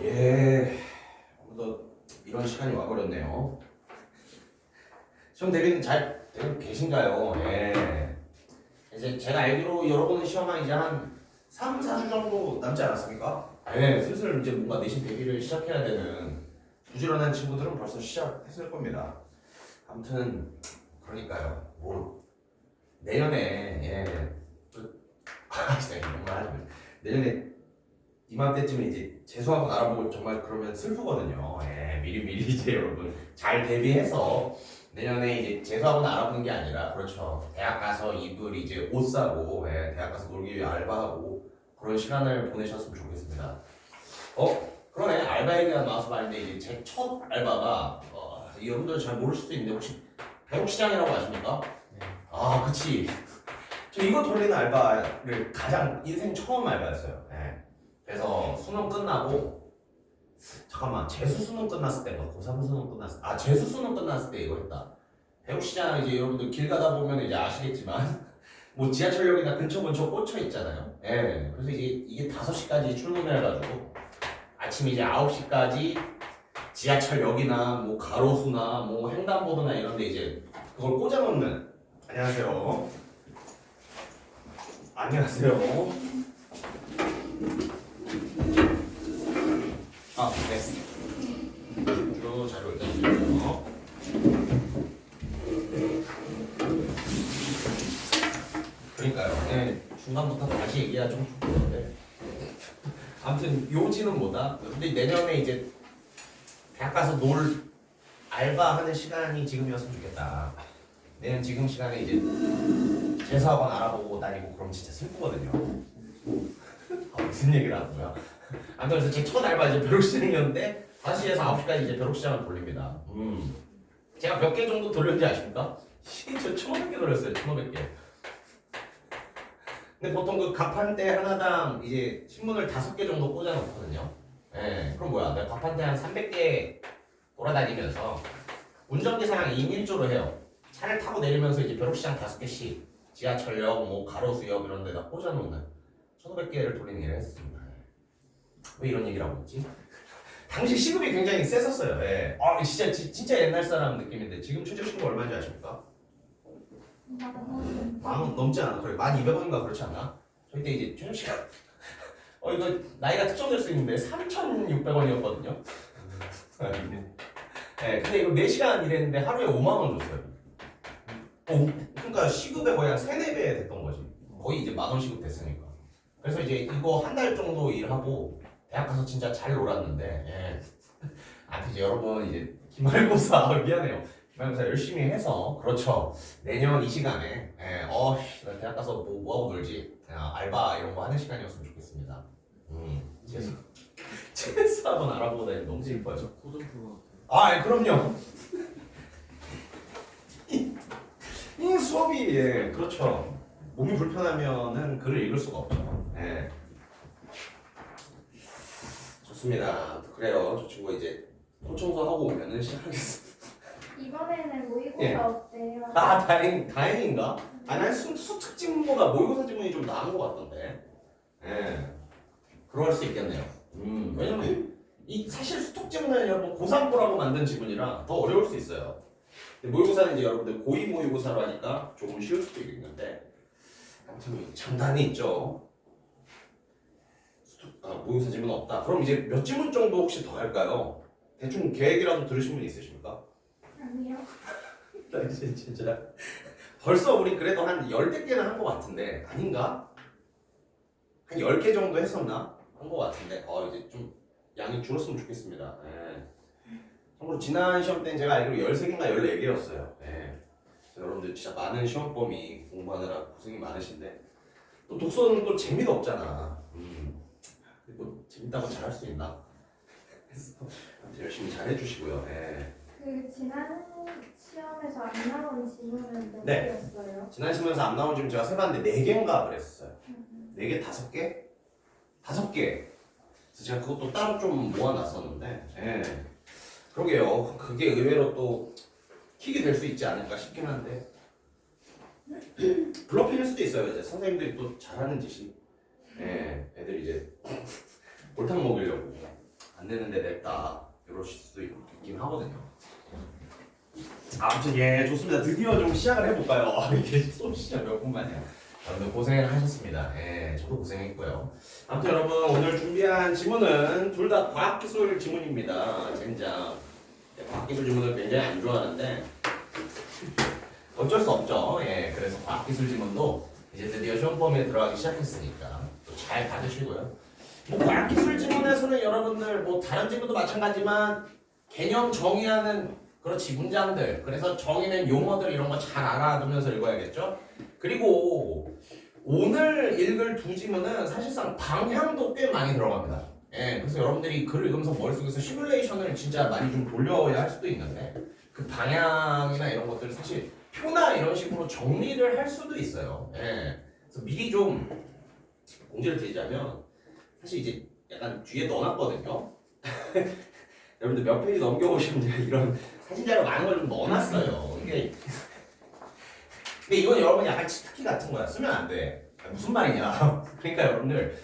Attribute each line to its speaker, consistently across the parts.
Speaker 1: 예, 오늘도 이런 시간이 와버렸네요. 시험 대비는 잘 되고 계신가요? 예. 이제 제가 알기로 여러분은 시험한 이제 한 3, 4주 정도 남지 않았습니까? 예, 슬슬 이제 뭔가 내신 대비를 시작해야 되는 부지런한 친구들은 벌써 시작했을 겁니다. 아무튼 그러니까요. 뭐 내년에 진짜 이런 말 하지 마. 내년에 이맘때쯤에 이제 재수학원 알아보고 정말 그러면 슬프거든요. 예, 미리 이제 여러분 잘 대비해서 내년에 이제 재수학원 알아보는 게 아니라 그렇죠. 대학 가서 이불 이제 옷 사고 대학 가서 놀기 위해 알바하고 그런 시간을 보내셨으면 좋겠습니다. 그러네. 알바 얘기가 나와서 말인데 이제 제 첫 알바가 여러분들 잘 모를 수도 있는데 혹시 배옥시장이라고 아십니까?
Speaker 2: 네.
Speaker 1: 아, 그치. 저 이거 돌리는 알바를 가장 인생 처음 알바였어요. 예. 그래서 수능 끝나고 잠깐만 재수 수능 끝났을 때인가 고3 수능 끝났을 때 재수 수능 끝났을 때 이거 했다. 배옥시장 이제 여러분들 길 가다 보면 이제 아시겠지만 뭐 지하철역이나 근처 꽂혀 있잖아요. 예. 그래서 이게 5시까지 출근을 해가지고 아침 이제 9시까지 지하철역이나 뭐 가로수나 뭐 횡단보도나 이런데 이제 그걸 꽂아놓는. 안녕하세요. 네. 쭉 자료 일단 주세요. 그러니까요. 네, 중간부터 다시 얘기가 좀 그런데 아무튼 요지는 뭐다? 근데 내년에 이제 대학 가서 놀 알바하는 시간이 지금이었으면 좋겠다. 내년 지금 시간에 이제 재수학원 알아보고 다니고 그럼 진짜 슬프거든요. 무슨 얘기를 하는 거야? 아무튼 그래서 제 첫 알바 이제 벼룩시장이었는데 5시에서 9시까지 이제 벼룩시장을 돌립니다. 제가 몇 개 정도 돌렸는지 아십니까? 저 1,500개 돌렸어요. 1,500개. 근데 보통 그 갑판대 하나당 이제 신문을 5개 정도 꽂아놓거든요. 예, 그럼 뭐야? 내가 갑판대 한 300개 돌아다니면서 운전기사랑 2인 1조로 해요. 차를 타고 내리면서 이제 벼룩시장 5개씩 지하철역, 뭐 가로수역 이런 데다 꽂아놓는 1,500개를 돌리는 일을 했습니다. 왜 이런 얘기를 하고 있지? 당시 시급이 굉장히 셌었어요. 예. 진짜 옛날 사람 느낌인데 지금 최저 시급 얼마인지 아십니까? 10,000원 넘지 않아. 그래 1,200원인가 그렇지 않나? 저희 때 이제 최저 시급 이거 나이가 특정될 수 있는데 3,600원이었거든요. 네, 근데 이거 4시간 일했는데 하루에 5만 원 줬어요. 그러니까 시급에 거의 한 3, 4배 됐던 거지. 거의 이제 10,000원 시급 됐으니까. 그래서 이제 이거 한 달 정도 일하고 대학 가서 진짜 잘 놀았는데 이제 여러분 이제 기말고사 미안해요. 기말고사 열심히 해서 그렇죠. 내년 이 시간에 나 대학 가서 뭐 하고 놀지? 알바 이런 거 하는 시간이었으면 좋겠습니다. 재수 한번 알아보고 다니면 너무 슬퍼요.
Speaker 2: 고전 프로
Speaker 1: 그럼요. 이 수업이 그렇죠. 몸이 불편하면은 글을 읽을 수가 없죠. 좋습니다. 그래요. 저 친구 이제 코 청소하고 오면은 시작하겠습니다.
Speaker 3: 이번에는 모의고사 어때요?
Speaker 1: 다행인가? 난 수특집보다 모의고사 지문이 좀 나은 것 같던데. 그럴 수 있겠네요. 왜냐면 사실 수특집문은 여러분 고3보라고 만든 지문이라 더 어려울 수 있어요. 근데 모의고사는 이제 여러분들 고2 모의고사로 하니까 조금 쉬울 수도 있는데 아무튼 장단이 있죠. 모의고사 지문 없다. 그럼 이제 몇 지문 정도 혹시 더 할까요? 대충 계획이라도 들으신 분 있으십니까?
Speaker 3: 아니요.
Speaker 1: 나 진짜 벌써 우리 그래도 한 10개는 한 것 같은데 아닌가? 한 10개 정도 했었나? 한 것 같은데 이제 좀 양이 줄었으면 좋겠습니다. 참고로 지난 시험 때는 제가 알기로 13개인가 14개였어요. 여러분들 진짜 많은 시험범위 공부하느라 고생이 많으신데 또 독서는 또 재미도 없잖아. 뭐 재밌다고 잘할 수 있나? 그래서 열심히 잘 해주시고요.
Speaker 3: 그 지난 시험에서 안 나온 지문은 몇
Speaker 1: 네.
Speaker 3: 개였어요?
Speaker 1: 지난 시험에서 안 나온 지금 제가 세봤는데 4개인가 그랬었어요. 4개, 5개? 5개. 그래서 제가 그것도 따로 좀 모아놨었는데 그러게요. 그게 의외로 또 킥이 될 수 있지 않을까 싶긴 한데 블러핑일 수도 있어요. 이제 선생님들이 또 잘하는 짓이 애들이 이제 골탕 먹이려고 안 되는데 냈다 이러실 수도 있긴 하거든요. 아무튼 예 좋습니다. 드디어 좀 시작을 해볼까요? 이게 수업 시작 몇 분 만이야. 여러분들 고생을 하셨습니다. 예, 저도 고생했고요. 아무튼 여러분 오늘 준비한 지문은 둘 다 과학기술 지문입니다. 젠장. 과학기술 지문을 굉장히 안 좋아하는데 어쩔 수 없죠. 예, 그래서 과학기술 지문도 이제 드디어 시험 범위에 들어가기 시작했으니까 또 잘 받으시고요. 뭐 과학기술 지문에서는 여러분들 뭐 다른 지문도 마찬가지지만 개념 정의하는 그렇지 문장들 그래서 정의된 용어들 이런 거 잘 알아두면서 읽어야겠죠. 그리고 오늘 읽을 두 지문은 사실상 방향도 꽤 많이 들어갑니다. 예, 그래서 여러분들이 글을 읽으면서 머릿속에서 시뮬레이션을 진짜 많이 좀 돌려야 할 수도 있는데 그 방향이나 이런 것들을 사실 표나 이런 식으로 정리를 할 수도 있어요. 예, 그래서 미리 좀 공지를 드리자면 사실 이제 약간 뒤에 넣어놨거든요. 여러분들 몇 페이지 넘겨보시면 제가 이런 사진 자료 많은 걸 좀 넣어놨어요. 이게 근데 이건 여러분 약간 치트키 같은 거야. 쓰면 안 돼. 무슨 말이냐? 그러니까 여러분들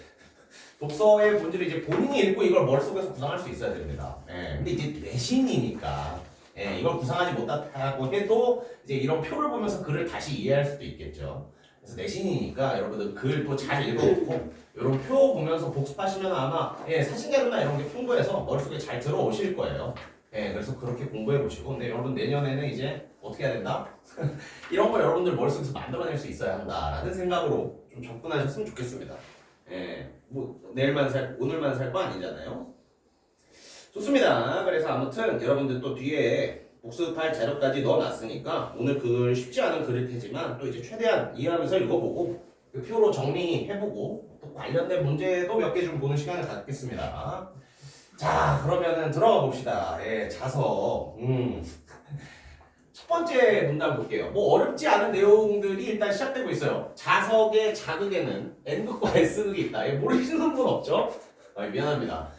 Speaker 1: 독서의 본질을 이제 본인이 읽고 이걸 머릿속에서 구상할 수 있어야 됩니다. 예, 근데 이제 내신이니까 예, 이걸 구상하지 못했다고 해도 이제 이런 표를 보면서 글을 다시 이해할 수도 있겠죠. 그래서 내신이니까 여러분들 글도 잘 읽어놓고 이런 표 보면서 복습하시면 아마 예, 사진자료나 이런 게 풍부해서 머릿속에 잘 들어오실 거예요. 예, 그래서 그렇게 공부해 보시고 근데 여러분 내년에는 이제 어떻게 해야 된다? 이런 거 여러분들 머릿속에서 만들어낼 수 있어야 한다라는 생각으로 좀 접근하셨으면 좋겠습니다. 예, 뭐 내일만 오늘만 살 거 아니잖아요. 좋습니다. 그래서 아무튼 여러분들 또 뒤에 복습할 자료까지 넣어놨으니까 오늘 글 쉽지 않은 글일 테지만 또 이제 최대한 이해하면서 읽어보고 그 표로 정리해보고 또 관련된 문제도 몇 개 좀 보는 시간을 갖겠습니다. 자, 그러면은 들어가 봅시다. 예, 자석. 첫 번째 문단 볼게요. 뭐 어렵지 않은 내용들이 일단 시작되고 있어요. 자석의 자극에는 N극과 S극이 있다. 예, 모르시는 분 없죠? 미안합니다.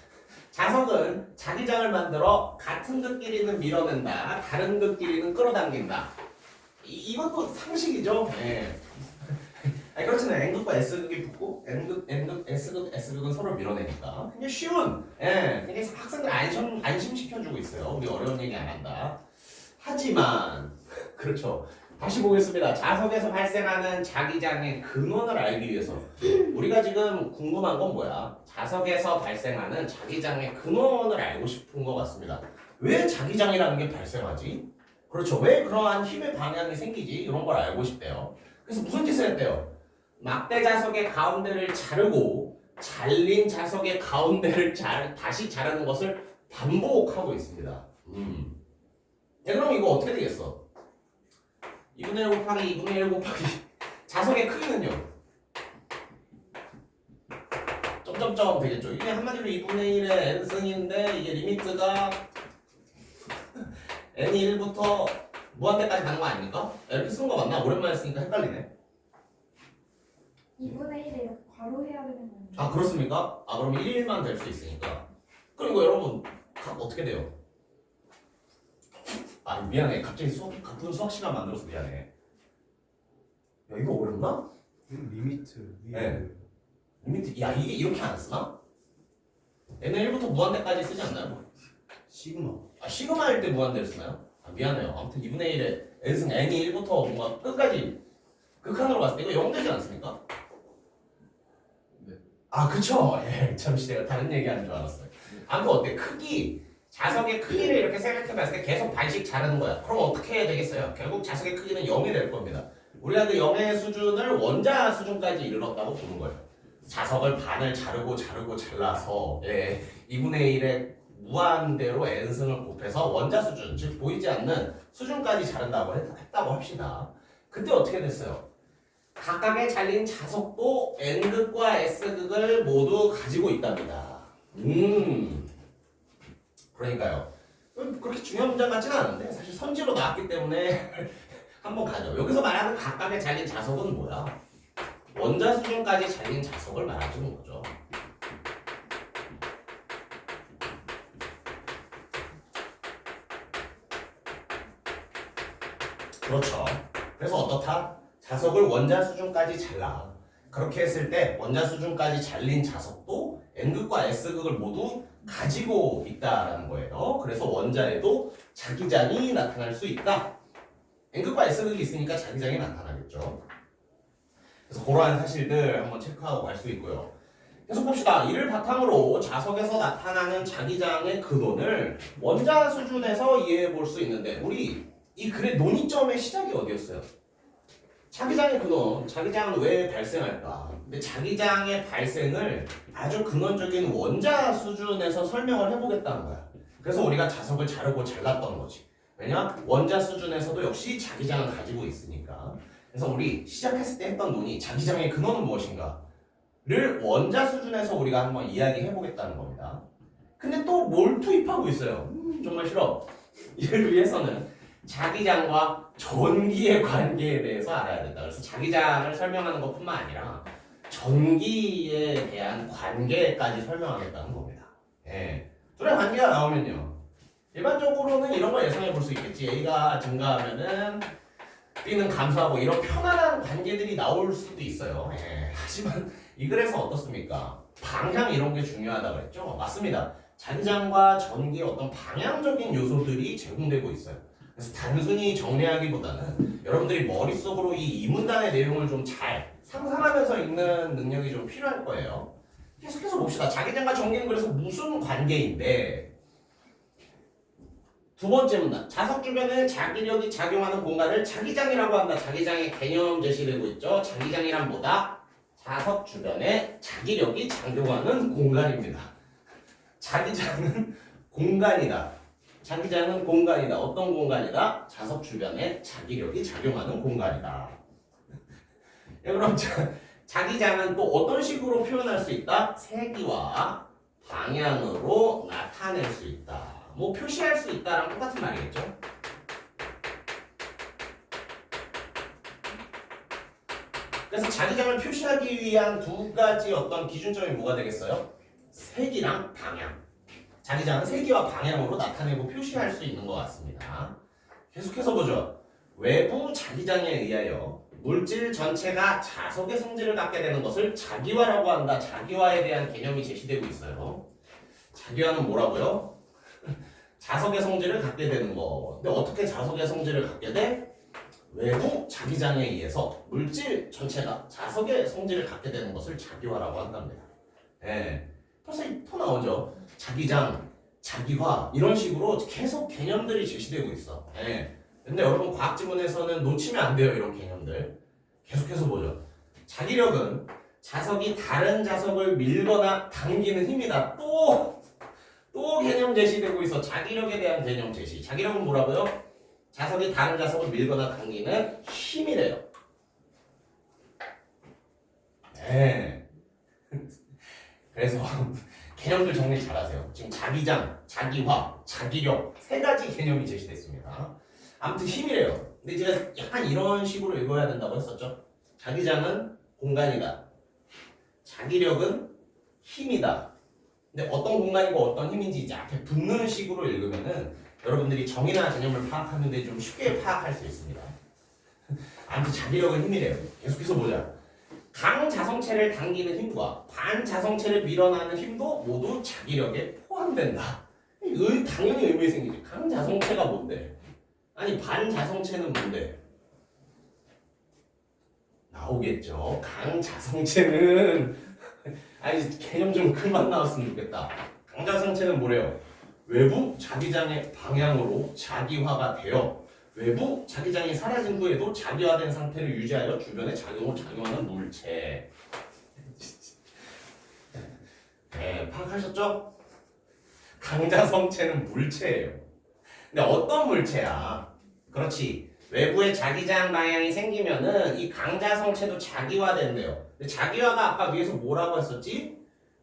Speaker 1: 자석은 자기장을 만들어 같은 극끼리는 밀어낸다. 다른 극끼리는 끌어당긴다. 이것도 상식이죠? 예. 아니, 그렇잖아요. N극과 S극이 붙고 N극, S극, S극은 서로 밀어내니까 굉장히 쉬운 굉장히 학생들 안심시켜주고 있어요. 우리 어려운 얘기 안 한다. 하지만 그렇죠. 다시 보겠습니다. 자석에서 발생하는 자기장의 근원을 알기 위해서 우리가 지금 궁금한 건 뭐야? 자석에서 발생하는 자기장의 근원을 알고 싶은 것 같습니다. 왜 자기장이라는 게 발생하지? 그렇죠. 왜 그러한 힘의 방향이 생기지? 이런 걸 알고 싶대요. 그래서 무슨 짓을 했대요? 막대 자석의 가운데를 자르고 잘린 자석의 가운데를 다시 자르는 것을 반복하고 있습니다. 네, 그럼 이거 어떻게 되겠어? 2분의 1 곱하기 2분의 1 곱하기 자석의 크기는요? 점점점 되겠죠. 이게 한마디로 2분의 1의 n승인데 이게 리미트가 n이 1부터 무한대까지 가는 거 아닙니까? 이렇게 쓰는 거 맞나? 오랜만에 쓰니까 헷갈리네.
Speaker 3: 2분의 1에 괄호해야 되는 건가요?
Speaker 1: 아 그렇습니까? 아 그럼 1만 될 수 있으니까. 그리고 여러분 각 어떻게 돼요? 아 미안해. 갑자기 가쁜 수학 시간 만들어서 미안해. 야 이거 어렵나?
Speaker 2: 리미트
Speaker 1: 네. 리미트 야 이게 이렇게 안 쓰나? n은 1부터 무한대까지 쓰지 않나요?
Speaker 2: 시그마.
Speaker 1: 아 시그마일 때 무한대를 쓰나요? 아 미안해요. 아무튼 2분의 1에 n승 n이 1부터 뭔가 끝까지 극한으로 갔을 때 이거 0 되지 않습니까?
Speaker 2: 네.
Speaker 1: 아 그쵸. 예, 잠시 내가 다른 얘기하는 줄 알았어요. 아무튼 어때? 크기 자석의 크기를 이렇게 생각해봤을 때 계속 반씩 자르는 거야. 그럼 어떻게 해야 되겠어요? 결국 자석의 크기는 0이 될 겁니다. 우리가 그 0의 수준을 원자 수준까지 이르렀다고 보는 거예요. 자석을 반을 자르고 잘라서 2분의 1의 무한대로 n승을 곱해서 원자 수준, 즉 보이지 않는 수준까지 자른다고 했다고 합시다. 그때 어떻게 됐어요? 각각의 잘린 자석도 n극과 s극을 모두 가지고 있답니다. 그러니까요. 그렇게 중요한 문장 같지는 않은데 사실 선지로 나왔기 때문에 한번 가죠. 여기서 말하는 각각의 잘린 자석은 뭐야? 원자 수준까지 잘린 자석을 말해주는 거죠. 그렇죠. 그래서 어떻다? 자석을 원자 수준까지 잘라. 그렇게 했을 때 원자 수준까지 잘린 자석도 N극과 S극을 모두 가지고 있다라는 거예요. 그래서 원자에도 자기장이 나타날 수 있다. N극과 S극이 있으니까 자기장이 나타나겠죠. 그래서 그러한 사실들 한번 체크하고 갈 수 있고요. 계속 봅시다. 이를 바탕으로 자석에서 나타나는 자기장의 근원을 원자 수준에서 이해해 볼 수 있는데 우리 이 글의 논의점의 시작이 어디였어요? 자기장의 근원, 자기장은 왜 발생할까? 근데 자기장의 발생을 아주 근원적인 원자 수준에서 설명을 해보겠다는 거야. 그래서 우리가 자석을 자르고 잘랐던 거지. 왜냐? 원자 수준에서도 역시 자기장을 가지고 있으니까. 그래서 우리 시작했을 때 했던 논의, 자기장의 근원은 무엇인가? 를 원자 수준에서 우리가 한번 이야기해 보겠다는 겁니다. 근데 또 뭘 투입하고 있어요? 정말 싫어. 이를 위해서는 자기장과 전기의 관계에 대해서 알아야 된다. 그래서 자기장을 설명하는 것뿐만 아니라 전기에 대한 관계까지 설명하겠다는 겁니다. 예. 둘의 관계가 나오면요. 일반적으로는 이런 걸 예상해 볼 수 있겠지. A가 증가하면은 B는 감소하고 이런 편안한 관계들이 나올 수도 있어요. 예. 하지만 이 글에서 어떻습니까? 방향 이런 게 중요하다고 그랬죠? 맞습니다. 자기장과 전기의 어떤 방향적인 요소들이 제공되고 있어요. 그래서 단순히 정리하기보다는 여러분들이 머릿속으로 이 이문단의 내용을 좀 잘 상상하면서 읽는 능력이 좀 필요할 거예요. 계속해서 봅시다. 자기장과 전기는 그래서 무슨 관계인데 두 번째 문단. 자석 주변에 자기력이 작용하는 공간을 자기장이라고 한다. 자기장의 개념 제시되고 있죠. 자기장이란 뭐다? 자석 주변에 자기력이 작용하는 공간입니다. 자기장은 공간이다. 자기장은 공간이다. 어떤 공간이다? 자석 주변에 자기력이 작용하는 공간이다. 그럼 자기장은 또 어떤 식으로 표현할 수 있다? 세기와 방향으로 나타낼 수 있다. 뭐 표시할 수 있다랑 똑같은 말이겠죠? 그래서 자기장을 표시하기 위한 두 가지 어떤 기준점이 뭐가 되겠어요? 색이랑 방향. 자기장은 색이와 방향으로 나타내고 표시할 수 있는 것 같습니다. 계속해서 보죠. 외부 자기장에 의하여 물질 전체가 자석의 성질을 갖게 되는 것을 자기화라고 한다. 자기화에 대한 개념이 제시되고 있어요. 자기화는 뭐라고요? 자석의 성질을 갖게 되는 거. 근데 어떻게 자석의 성질을 갖게 돼? 외부 자기장에 의해서 물질 전체가 자석의 성질을 갖게 되는 것을 자기화라고 한답니다. 예. 벌써 또 나오죠. 자기장, 자기화 이런 식으로 계속 개념들이 제시되고 있어. 예. 근데 여러분 과학 지문에서는 놓치면 안 돼요. 이런 개념들. 계속해서 보죠. 자기력은 자석이 다른 자석을 밀거나 당기는 힘이다. 또 개념 제시되고 있어. 자기력에 대한 개념 제시. 자기력은 뭐라고요? 자석이 다른 자석을 밀거나 당기는 힘이래요. 네. 그래서 개념들 정리 잘하세요. 지금 자기장, 자기화, 자기력 세 가지 개념이 제시됐습니다. 아무튼 힘이래요. 근데 제가 약간 이런 식으로 읽어야 된다고 했었죠. 자기장은 공간이다. 자기력은 힘이다. 근데 어떤 공간이고 어떤 힘인지 이제 앞에 붙는 식으로 읽으면은 여러분들이 정의나 개념을 파악하는데 좀 쉽게 파악할 수 있습니다. 아무튼 자기력은 힘이래요. 계속해서 보자. 강자성체를 당기는 힘과 반자성체를 밀어내는 힘도 모두 자기력에 포함된다. 당연히 의문이 생기지. 강자성체가 뭔데? 아니 반자성체는 뭔데? 나오겠죠. 강자성체는 아니 개념 좀 그만 나왔으면 좋겠다. 강자성체는 뭐래요? 외부 자기장의 방향으로 자기화가 되어 외부 자기장이 사라진 후에도 자기화된 상태를 유지하여 주변에 작용하는 물체. 네, 파악하셨죠? 강자성체는 물체예요. 근데 어떤 물체야? 그렇지. 외부에 자기장 방향이 생기면은 이 강자성체도 자기화된대요. 근데 자기화가 아까 위에서 뭐라고 했었지?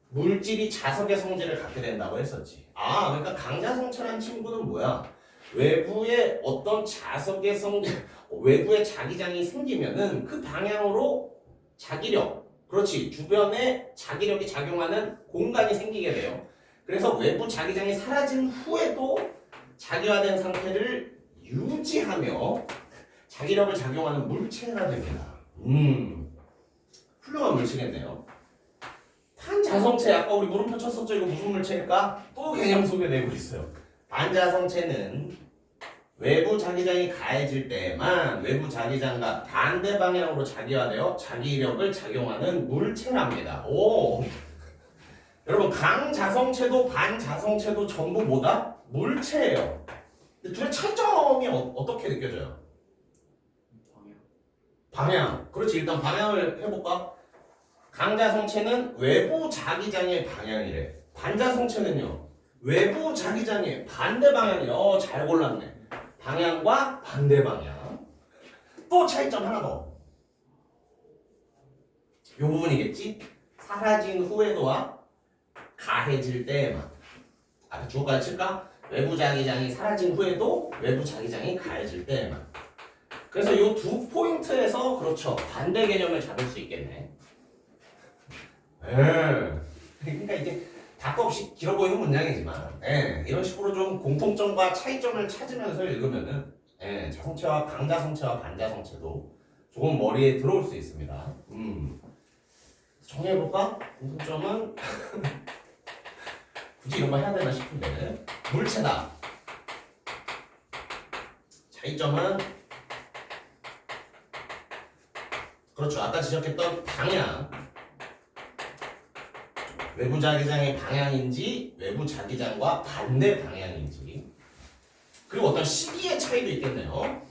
Speaker 1: 물질이 자석의 성질을 갖게 된다고 했었지. 아, 그러니까 강자성체라는 친구는 뭐야? 외부에 어떤 자석의 성질, 외부에 자기장이 생기면은 그 방향으로 자기력, 그렇지, 주변에 자기력이 작용하는 공간이 생기게 돼요. 그래서 외부 자기장이 사라진 후에도 자기화된 상태를 유지하며 자기력을 작용하는 물체가 됩니다. 훌륭한 물체겠네요. 반자성체 아까 우리 물음표 쳤었죠? 이거 무슨 물체일까? 또 개념 소개되고 있어요. 반자성체는 외부 자기장이 가해질 때만 외부 자기장과 반대 방향으로 자기화되어 자기력을 작용하는 물체랍니다. 오, 여러분 강자성체도 반자성체도 전부 뭐다? 물체예요. 근데 둘의 차이점이 어떻게 느껴져요? 방향. 그렇지, 일단 방향을 해볼까? 강자성체는 외부 자기장의 방향이래. 반자성체는요 외부 자기장의 반대 방향이래. 잘 골랐네. 방향과 반대 방향. 또 차이점 하나 더. 요 부분이겠지? 사라진 후에도와 가해질 때에만. 앞에 주어까지 칠까? 외부 자기장이 사라진 후에도 외부 자기장이 가해질 때에만. 그래서 요 두 포인트에서 그렇죠 반대 개념을 잡을 수 있겠네. 그러니까 이제 답 없이 길어 보이는 문장이지만 이런 식으로 좀 공통점과 차이점을 찾으면서 읽으면은 자성체와 강자성체와 반자성체도 조금 머리에 들어올 수 있습니다. 정리해볼까? 공통점은 굳이 이런 거 해야 되나 싶은데 물체다. 차이점은 그렇죠 아까 지적했던 방향. 외부 자기장의 방향인지 외부 자기장과 반대 방향인지 그리고 어떤 시기의 차이도 있겠네요.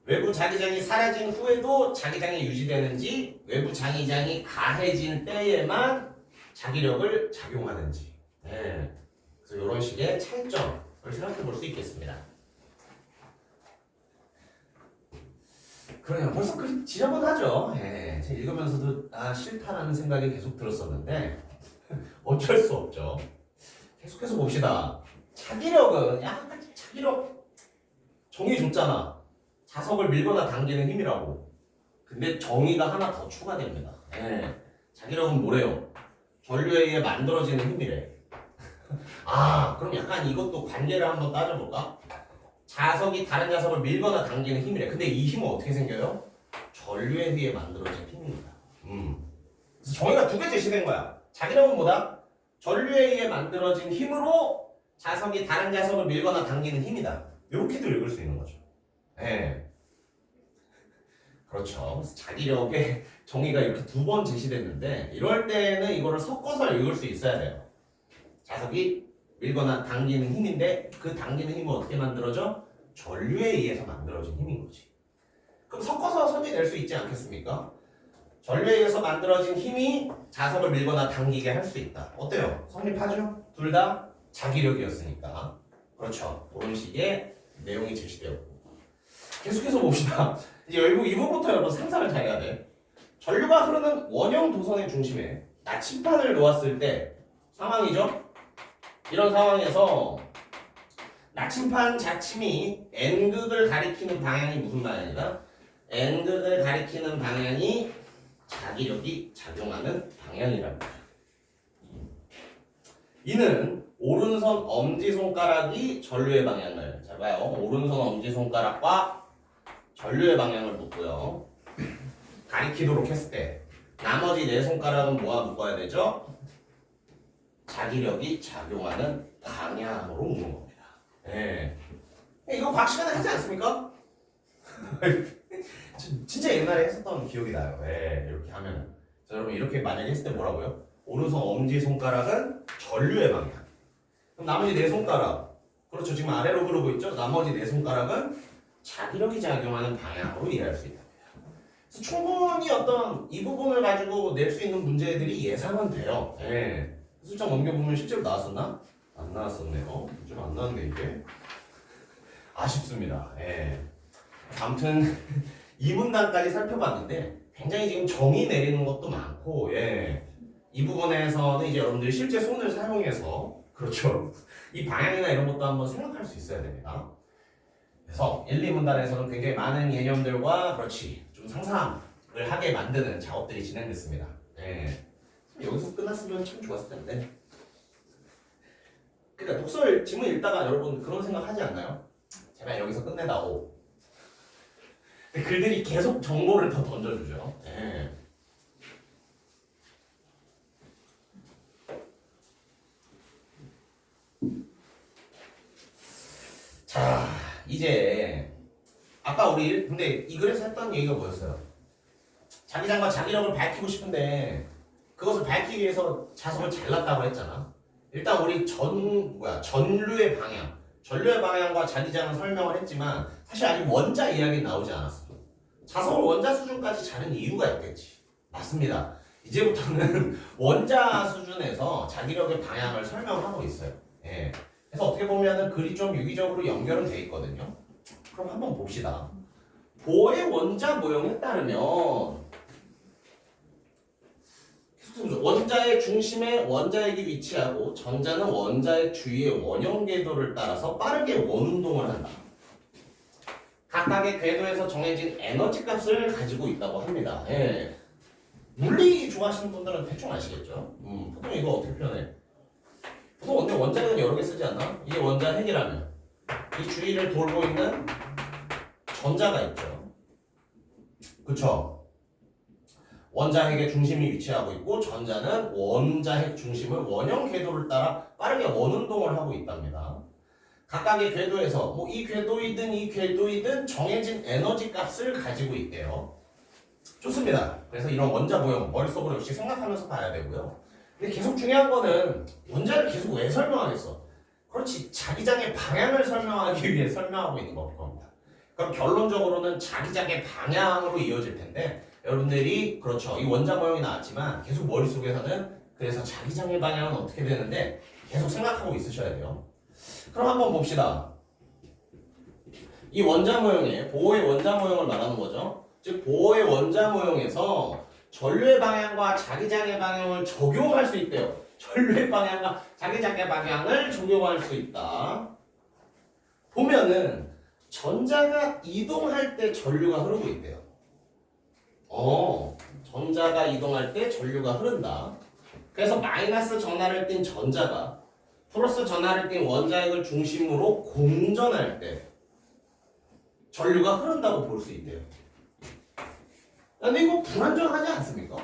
Speaker 1: 외부 자기장이 사라진 후에도 자기장이 유지되는지 외부 자기장이 가해진 때에만 자기력을 작용하는지 그래서 이런 식의 차이점을 생각해 볼 수 있겠습니다. 그래요. 벌써 그 지저분하죠. 제가 읽으면서도 싫다라는 생각이 계속 들었었는데 어쩔 수 없죠. 계속해서 봅시다. 자기력은 약간 자기력 정의 줬잖아. 자석을 밀거나 당기는 힘이라고. 근데 정의가 하나 더 추가됩니다. 자기력은 뭐래요? 전류에 의해 만들어지는 힘이래. 그럼 약간 이것도 관계를 한번 따져볼까? 자석이 다른 자석을 밀거나 당기는 힘이래. 근데 이 힘은 어떻게 생겨요? 전류에 의해 만들어진 힘입니다. 그래서 정의가 두 개 제시된 거야. 자기력은 뭐다? 전류에 의해 만들어진 힘으로 자석이 다른 자석을 밀거나 당기는 힘이다. 이렇게도 읽을 수 있는 거죠. 그렇죠. 그래서 자기력의 정의가 이렇게 두 번 제시됐는데 이럴 때는 이거를 섞어서 읽을 수 있어야 돼요. 자석이 밀거나 당기는 힘인데 그 당기는 힘은 어떻게 만들어져? 전류에 의해서 만들어진 힘인 거지. 그럼 섞어서 선지낼 수 있지 않겠습니까? 전류에 의해서 만들어진 힘이 자석을 밀거나 당기게 할 수 있다. 어때요? 성립하죠? 둘 다 자기력이었으니까. 그렇죠. 그런 식의 내용이 제시되었고. 계속해서 봅시다. 이제 결국 이 부분부터 여러분 상상을 잘 해야 돼. 전류가 흐르는 원형 도선의 중심에 나침판을 놓았을 때 상황이죠? 이런 상황에서 나침판 자침이 N극을 가리키는 방향이 무슨 방향이다? N극을 가리키는 방향이 자기력이 작용하는 방향이랍니다. 이는 오른손 엄지손가락이 전류의 방향을 잘 봐요. 오른손 엄지손가락과 전류의 방향을 묻고요. 가리키도록 했을 때 나머지 네 손가락은 뭐와 묶어야 되죠? 자기력이 작용하는 방향으로 묶는 겁니다. 이거 과학 시간에 하지 않습니까? 진짜 옛날에 했었던 기억이 나요. 이렇게 하면. 자, 여러분 이렇게 만약에 했을 때 뭐라고요? 오른손 엄지손가락은 전류의 방향. 그럼 나머지 네 손가락. 그렇죠. 지금 아래로 그러고 있죠? 나머지 네 손가락은 자기력이 작용하는 방향으로 이해할 수 있다. 그래서 충분히 어떤 이 부분을 가지고 낼 수 있는 문제들이 예상은 돼요. 숫자 넘겨보면 실제로 나왔었나? 안 나왔었네요. 좀 안 나왔네 이게. 아쉽습니다. 아무튼 이 문단까지 살펴봤는데 굉장히 지금 정의 내리는 것도 많고 이 부분에서는 이제 여러분들이 실제 손을 사용해서 그렇죠. 이 방향이나 이런 것도 한번 생각할 수 있어야 됩니다. 그래서 1, 2문단에서는 굉장히 많은 개념들과 그렇지 좀 상상을 하게 만드는 작업들이 진행됐습니다. 여기서 끝났으면 참 좋았을 텐데. 그러니까 독설 지문 읽다가 여러분 그런 생각 하지 않나요? 제발 여기서 끝내다오. 근데 글들이 계속 정보를 더 던져주죠. 이제 아까 우리 근데 이 글에서 했던 얘기가 뭐였어요? 자기장과 자기력을 밝히고 싶은데 그것을 밝히기 위해서 자석을 잘랐다고 했잖아. 일단 우리 전류의 방향과 자기장은 설명을 했지만 사실 아직 원자 이야기는 나오지 않았어. 자석을 원자 수준까지 자른 이유가 있겠지. 맞습니다. 이제부터는 원자 수준에서 자기력의 방향을 설명하고 있어요. 예. 그래서 어떻게 보면은 글이 좀 유기적으로 연결은 돼 있거든요. 그럼 한번 봅시다. 보의 원자 모형에 따르면 원자의 중심에 원자핵이 위치하고 전자는 원자핵 주위의 원형 궤도를 따라서 빠르게 원운동을 한다. 각각의 궤도에서 정해진 에너지 값을 가지고 있다고 합니다. 예. 물리 좋아하시는 분들은 대충 아시겠죠? 보통 이거 어떻게 표현해? 보통 근데 원자핵은 여러 개 쓰지 않나? 이게 원자핵이라면 이 주위를 돌고 있는 전자가 있죠. 그쵸? 원자핵의 중심이 위치하고 있고 전자는 원자핵 중심을 원형 궤도를 따라 빠르게 원운동을 하고 있답니다. 각각의 궤도에서 뭐 이 궤도이든 정해진 에너지 값을 가지고 있대요. 좋습니다. 그래서 이런 원자 모형 머릿속으로 역시 생각하면서 봐야 되고요. 근데 계속 중요한 거는 원자를 계속 왜 설명하겠어? 그렇지, 자기장의 방향을 설명하기 위해 설명하고 있는 겁니다. 그럼 결론적으로는 자기장의 방향으로 이어질 텐데 여러분들이 그렇죠, 이 원자 모형이 나왔지만 계속 머릿속에서는 그래서 자기장의 방향은 어떻게 되는데 계속 생각하고 있으셔야 돼요. 그럼 한번 봅시다. 이 원자 모형에 보호의 원자 모형을 말하는 거죠. 즉 보호의 원자 모형에서 전류의 방향과 자기장의 방향을 적용할 수 있대요. 전류의 방향과 자기장의 방향을 적용할 수 있다. 보면은 전자가 이동할 때 전류가 흐르고 있대요. 전자가 이동할 때 전류가 흐른다. 그래서 마이너스 전하를 띈 전자가 플러스 전하를 띈 원자핵을 중심으로 공전할 때 전류가 흐른다고 볼 수 있대요. 근데 이거 불완전하지 않습니까?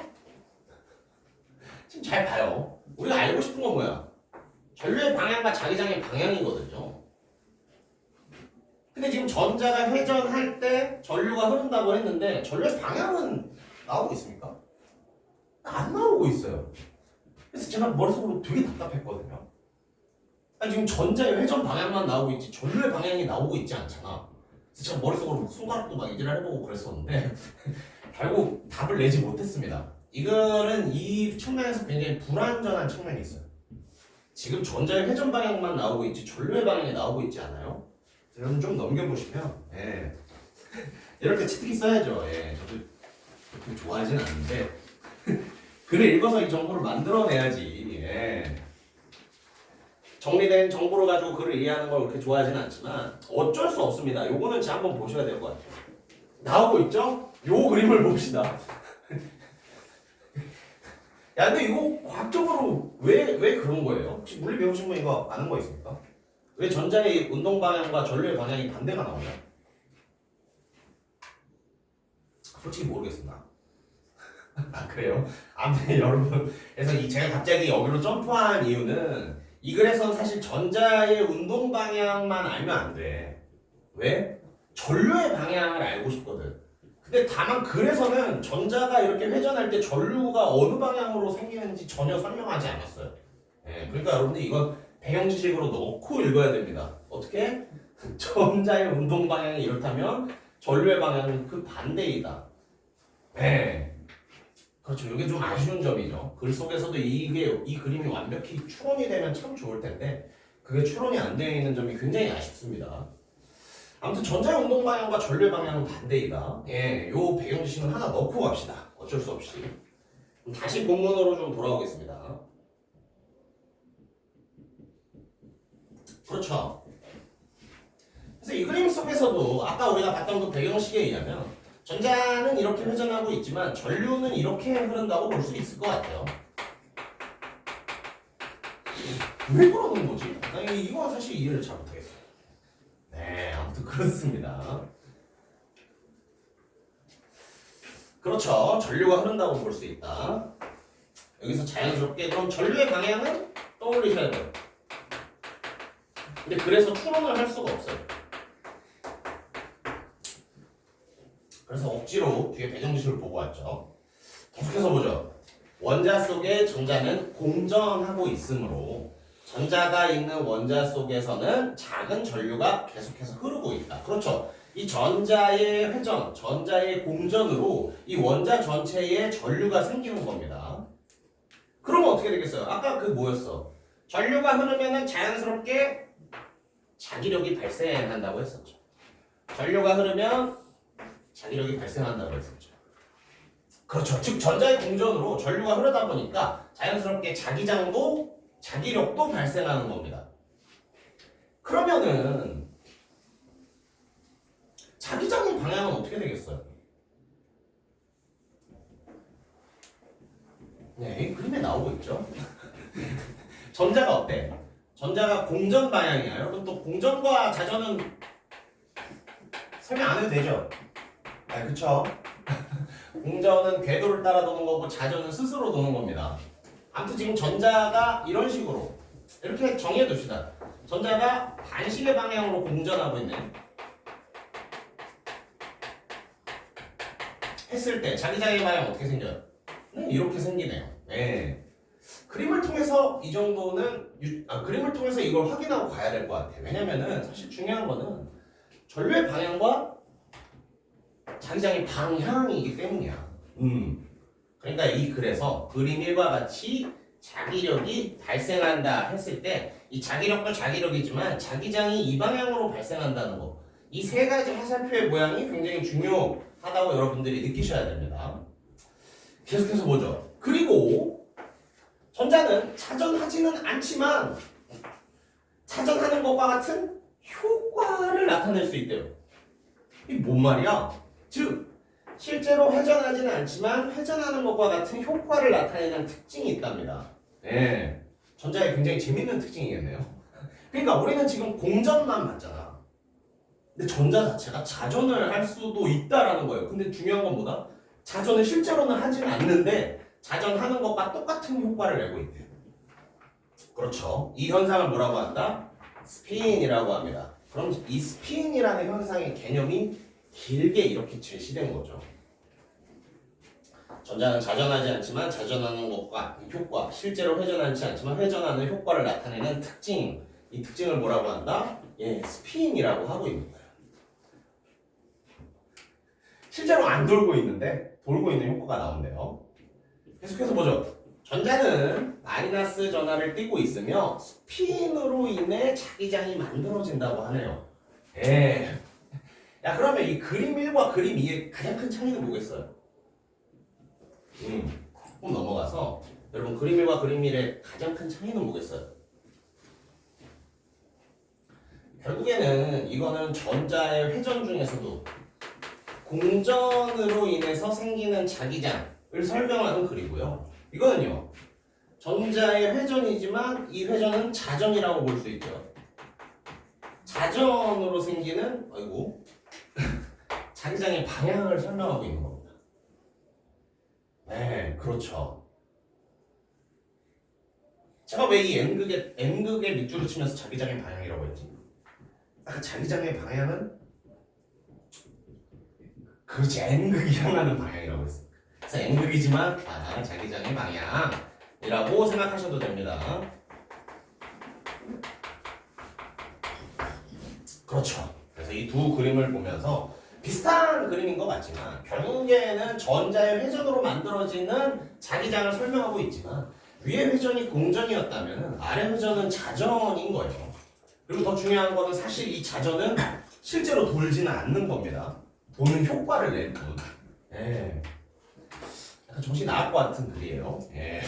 Speaker 1: 지금 잘 봐요. 우리가 알고 싶은 건 뭐야? 전류의 방향과 자기장의 방향이거든요. 근데 지금 전자가 회전할 때 전류가 흐른다고 했는데 전류의 방향은 나오고 있습니까? 안 나오고 있어요. 그래서 제가 머릿속으로 되게 답답했거든요. 아니, 지금 전자의 회전 방향만 나오고 있지 전류의 방향이 나오고 있지 않잖아. 그래서 제가 머릿속으로 손가락도 막 이질을 해보고 그랬었는데 결국 답을 내지 못했습니다. 이거는 이 측면에서 굉장히 불완전한 측면이 있어요. 지금 전자의 회전 방향만 나오고 있지 전류의 방향이 나오고 있지 않아요? 여러분 좀 넘겨보시면 이렇게 치트키 써야죠. 저도 그렇게 좋아하진 않는데 글을 읽어서 이 정보를 만들어내야지. 정리된 정보를 가지고 글을 이해하는 걸 그렇게 좋아하지는 않지만 어쩔 수 없습니다. 요거는 진짜 한번 보셔야 될 것 같아요. 나오고 있죠? 요 그림을 봅시다. 야, 근데 이거 과학적으로 왜 그런 거예요? 혹시 물리 배우신 분 이거 아는 거 있습니까? 왜 전자의 운동 방향과 전류의 방향이 반대가 나오냐? 솔직히 모르겠습니다. 아, 그래요? 아무튼 여러분, 그래서 제가 갑자기 여기로 점프한 이유는 이 글에서는 사실 전자의 운동 방향만 알면 안 돼. 왜? 전류의 방향을 알고 싶거든. 근데 다만 글에서는 전자가 이렇게 회전할 때 전류가 어느 방향으로 생기는지 전혀 설명하지 않았어요. 그러니까 여러분들 이건 배경 지식으로 넣고 읽어야 됩니다. 어떻게? 전자의 운동 방향이 이렇다면 전류의 방향은 그 반대이다. 그렇죠. 이게 좀 아쉬운 점이죠. 글 속에서도 이 그림이 완벽히 추론이 되면 참 좋을 텐데 그게 추론이 안 되어 있는 점이 굉장히 아쉽습니다. 아무튼 전자의 운동 방향과 전류의 방향은 반대이다. 요 배경 지식은 하나 넣고 갑시다. 어쩔 수 없이. 다시 본문으로 좀 돌아오겠습니다. 그렇죠. 그래서 이 그림 속에서도 아까 우리가 봤던 그 배경식에 의하면 전자는 이렇게 회전하고 있지만 전류는 이렇게 흐른다고 볼 수 있을 것 같아요. 왜 그러는 거지? 이건 사실 이해를 잘 못하겠어요. 아무튼 그렇습니다. 그렇죠. 전류가 흐른다고 볼 수 있다. 여기서 자연스럽게 그럼 전류의 방향은 떠올리셔야 돼요. 근데 그래서 추론을 할 수가 없어요. 그래서 억지로 뒤에 배정지수를 보고 왔죠. 계속해서 보죠. 원자 속에 전자는 공전하고 있으므로 전자가 있는 원자 속에서는 작은 전류가 계속해서 흐르고 있다. 그렇죠. 이 전자의 회전, 전자의 공전으로 이 원자 전체에 전류가 생기는 겁니다. 그러면 어떻게 되겠어요? 아까 그 뭐였어? 전류가 흐르면은 자연스럽게 자기력이 발생한다고 했었죠. 전류가 흐르면 자기력이 발생한다고 했었죠. 그렇죠. 즉 전자의 공전으로 전류가 흐르다 보니까 자연스럽게 자기장도 자기력도 발생하는 겁니다. 그러면은 자기장의 방향은 어떻게 되겠어요? 네, 이 그림에 나오고 있죠. 전자가 어때? 전자가 공전 방향이야. 여러분 또 공전과 자전은 설명 안 해도 되죠? 아, 그쵸? 공전은 궤도를 따라 도는 거고 자전은 스스로 도는 겁니다. 아무튼 지금 전자가 이런 식으로 이렇게 정해 둡시다. 전자가 반시계 방향으로 공전하고 있네. 했을 때 자기장의 방향 어떻게 생겨요? 네, 이렇게 생기네요. 네. 그림을 통해서 이 정도는 그림을 통해서 이걸 확인하고 가야 될 것 같아요. 왜냐면은 사실 중요한 거는 전류의 방향과 자기장의 방향이기 때문이야. 그러니까 이 글에서 그림 1과 같이 자기력이 발생한다 했을 때 이 자기력도 자기력이지만 자기장이 이 방향으로 발생한다는 거. 이 세 가지 화살표의 모양이 굉장히 중요하다고 여러분들이 느끼셔야 됩니다. 계속해서 보죠. 그리고 전자는 자전하지는 않지만 자전하는 것과 같은 효과를 나타낼 수 있대요. 이게 뭔 말이야? 즉 실제로 회전하지는 않지만 회전하는 것과 같은 효과를 나타내는 특징이 있답니다. 네, 전자의 굉장히 재밌는 특징이겠네요. 그러니까 우리는 지금 공전만 봤잖아. 근데 전자 자체가 자전을 할 수도 있다라는 거예요. 근데 중요한 건 뭐다? 자전을 실제로는 하지는 않는데 자전하는 것과 똑같은 효과를 내고 있대요. 그렇죠. 이 현상을 뭐라고 한다? 스핀이라고 합니다. 그럼 이 스핀이라는 현상의 개념이 길게 이렇게 제시된 거죠. 전자는 자전하지 않지만 자전하는 것과 효과, 실제로 회전하지 않지만 회전하는 효과를 나타내는 특징, 이 특징을 뭐라고 한다? 예, 스핀이라고 하고 있는 거예요. 실제로 안 돌고 있는데 돌고 있는 효과가 나온대요. 계속해서 보죠. 전자는 마이너스 전하를 띠고 있으며 스핀으로 인해 자기장이 만들어진다고 하네요. 예. 야, 그러면 이 그림 1과 그림 2의 가장 큰 차이는 뭐겠어요? 조금 넘어가서 여러분 그림 1과 그림 1의 가장 큰 차이는 뭐겠어요? 결국에는 이거는 전자의 회전 중에서도 공전으로 인해서 생기는 자기장을 설명하는 글이고요. 이거는요. 전자의 회전이지만 이 회전은 자전이라고 볼 수 있죠. 자전으로 생기는 자기장의 방향을 설명하고 있는 겁니다. 네, 그렇죠. 제가 왜 이 N극에 밑줄을 치면서 자기장의 방향이라고 했지? 아까 자기장의 방향은 그렇지, N극이 향하는 방향이라고 했어. 그래서 N극이지만 자기장의 방향이라고 생각하셔도 됩니다. 그렇죠. 그래서 이 두 그림을 보면서 비슷한 그림인 것 같지만 결국에는 전자의 회전으로 만들어지는 자기장을 설명하고 있지만 위의 회전이 공전이었다면 아래 회전은 자전인 거예요. 그리고 더 중요한 거는 사실 이 자전은 실제로 돌지는 않는 겁니다. 도는 효과를 낼 뿐. 예. 약간 정신이 나갈 것 같은 글이에요. 예.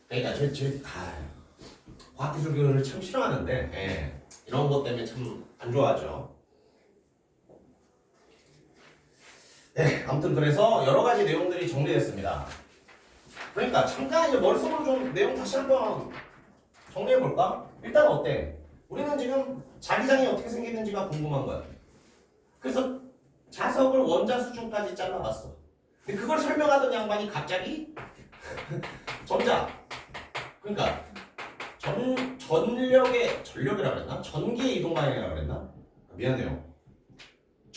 Speaker 1: 그러니까 과학기술교를 참 싫어하는데 예. 이런 것 때문에 참 안 좋아하죠. 네, 아무튼 그래서 여러 가지 내용들이 정리됐습니다. 그러니까 잠깐 이제 머릿속으로 좀 내용 다시 한번 정리해 볼까? 일단 어때? 우리는 지금 자기장이 어떻게 생기는지가 궁금한 거야. 그래서 자석을 원자 수준까지 잘라봤어. 근데 그걸 설명하던 양반이 갑자기 전자. 그러니까 전력이라 그랬나? 전기의 이동 방향이라 그랬나? 미안해요.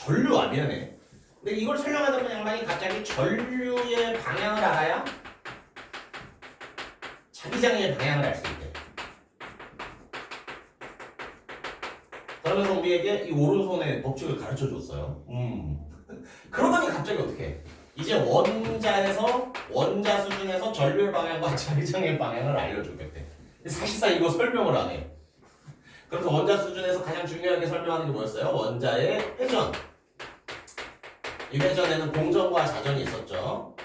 Speaker 1: 전류 미안해. 근데 이걸 설명하다 보면 양반이 갑자기 전류의 방향을 알아야 자기장의 방향을 알 수 있대. 그러면서 우리에게 이 오른손의 법칙을 가르쳐 줬어요. 그러더니 갑자기 어떻게 해? 이제 원자에서 원자 수준에서 전류의 방향과 자기장의 방향을 알려주겠대. 사실상 이거 설명을 안 해. 그래서 원자 수준에서 가장 중요하게 설명하는 게 뭐였어요? 원자의 회전. 이 회전에는 공전과 자전이 있었죠.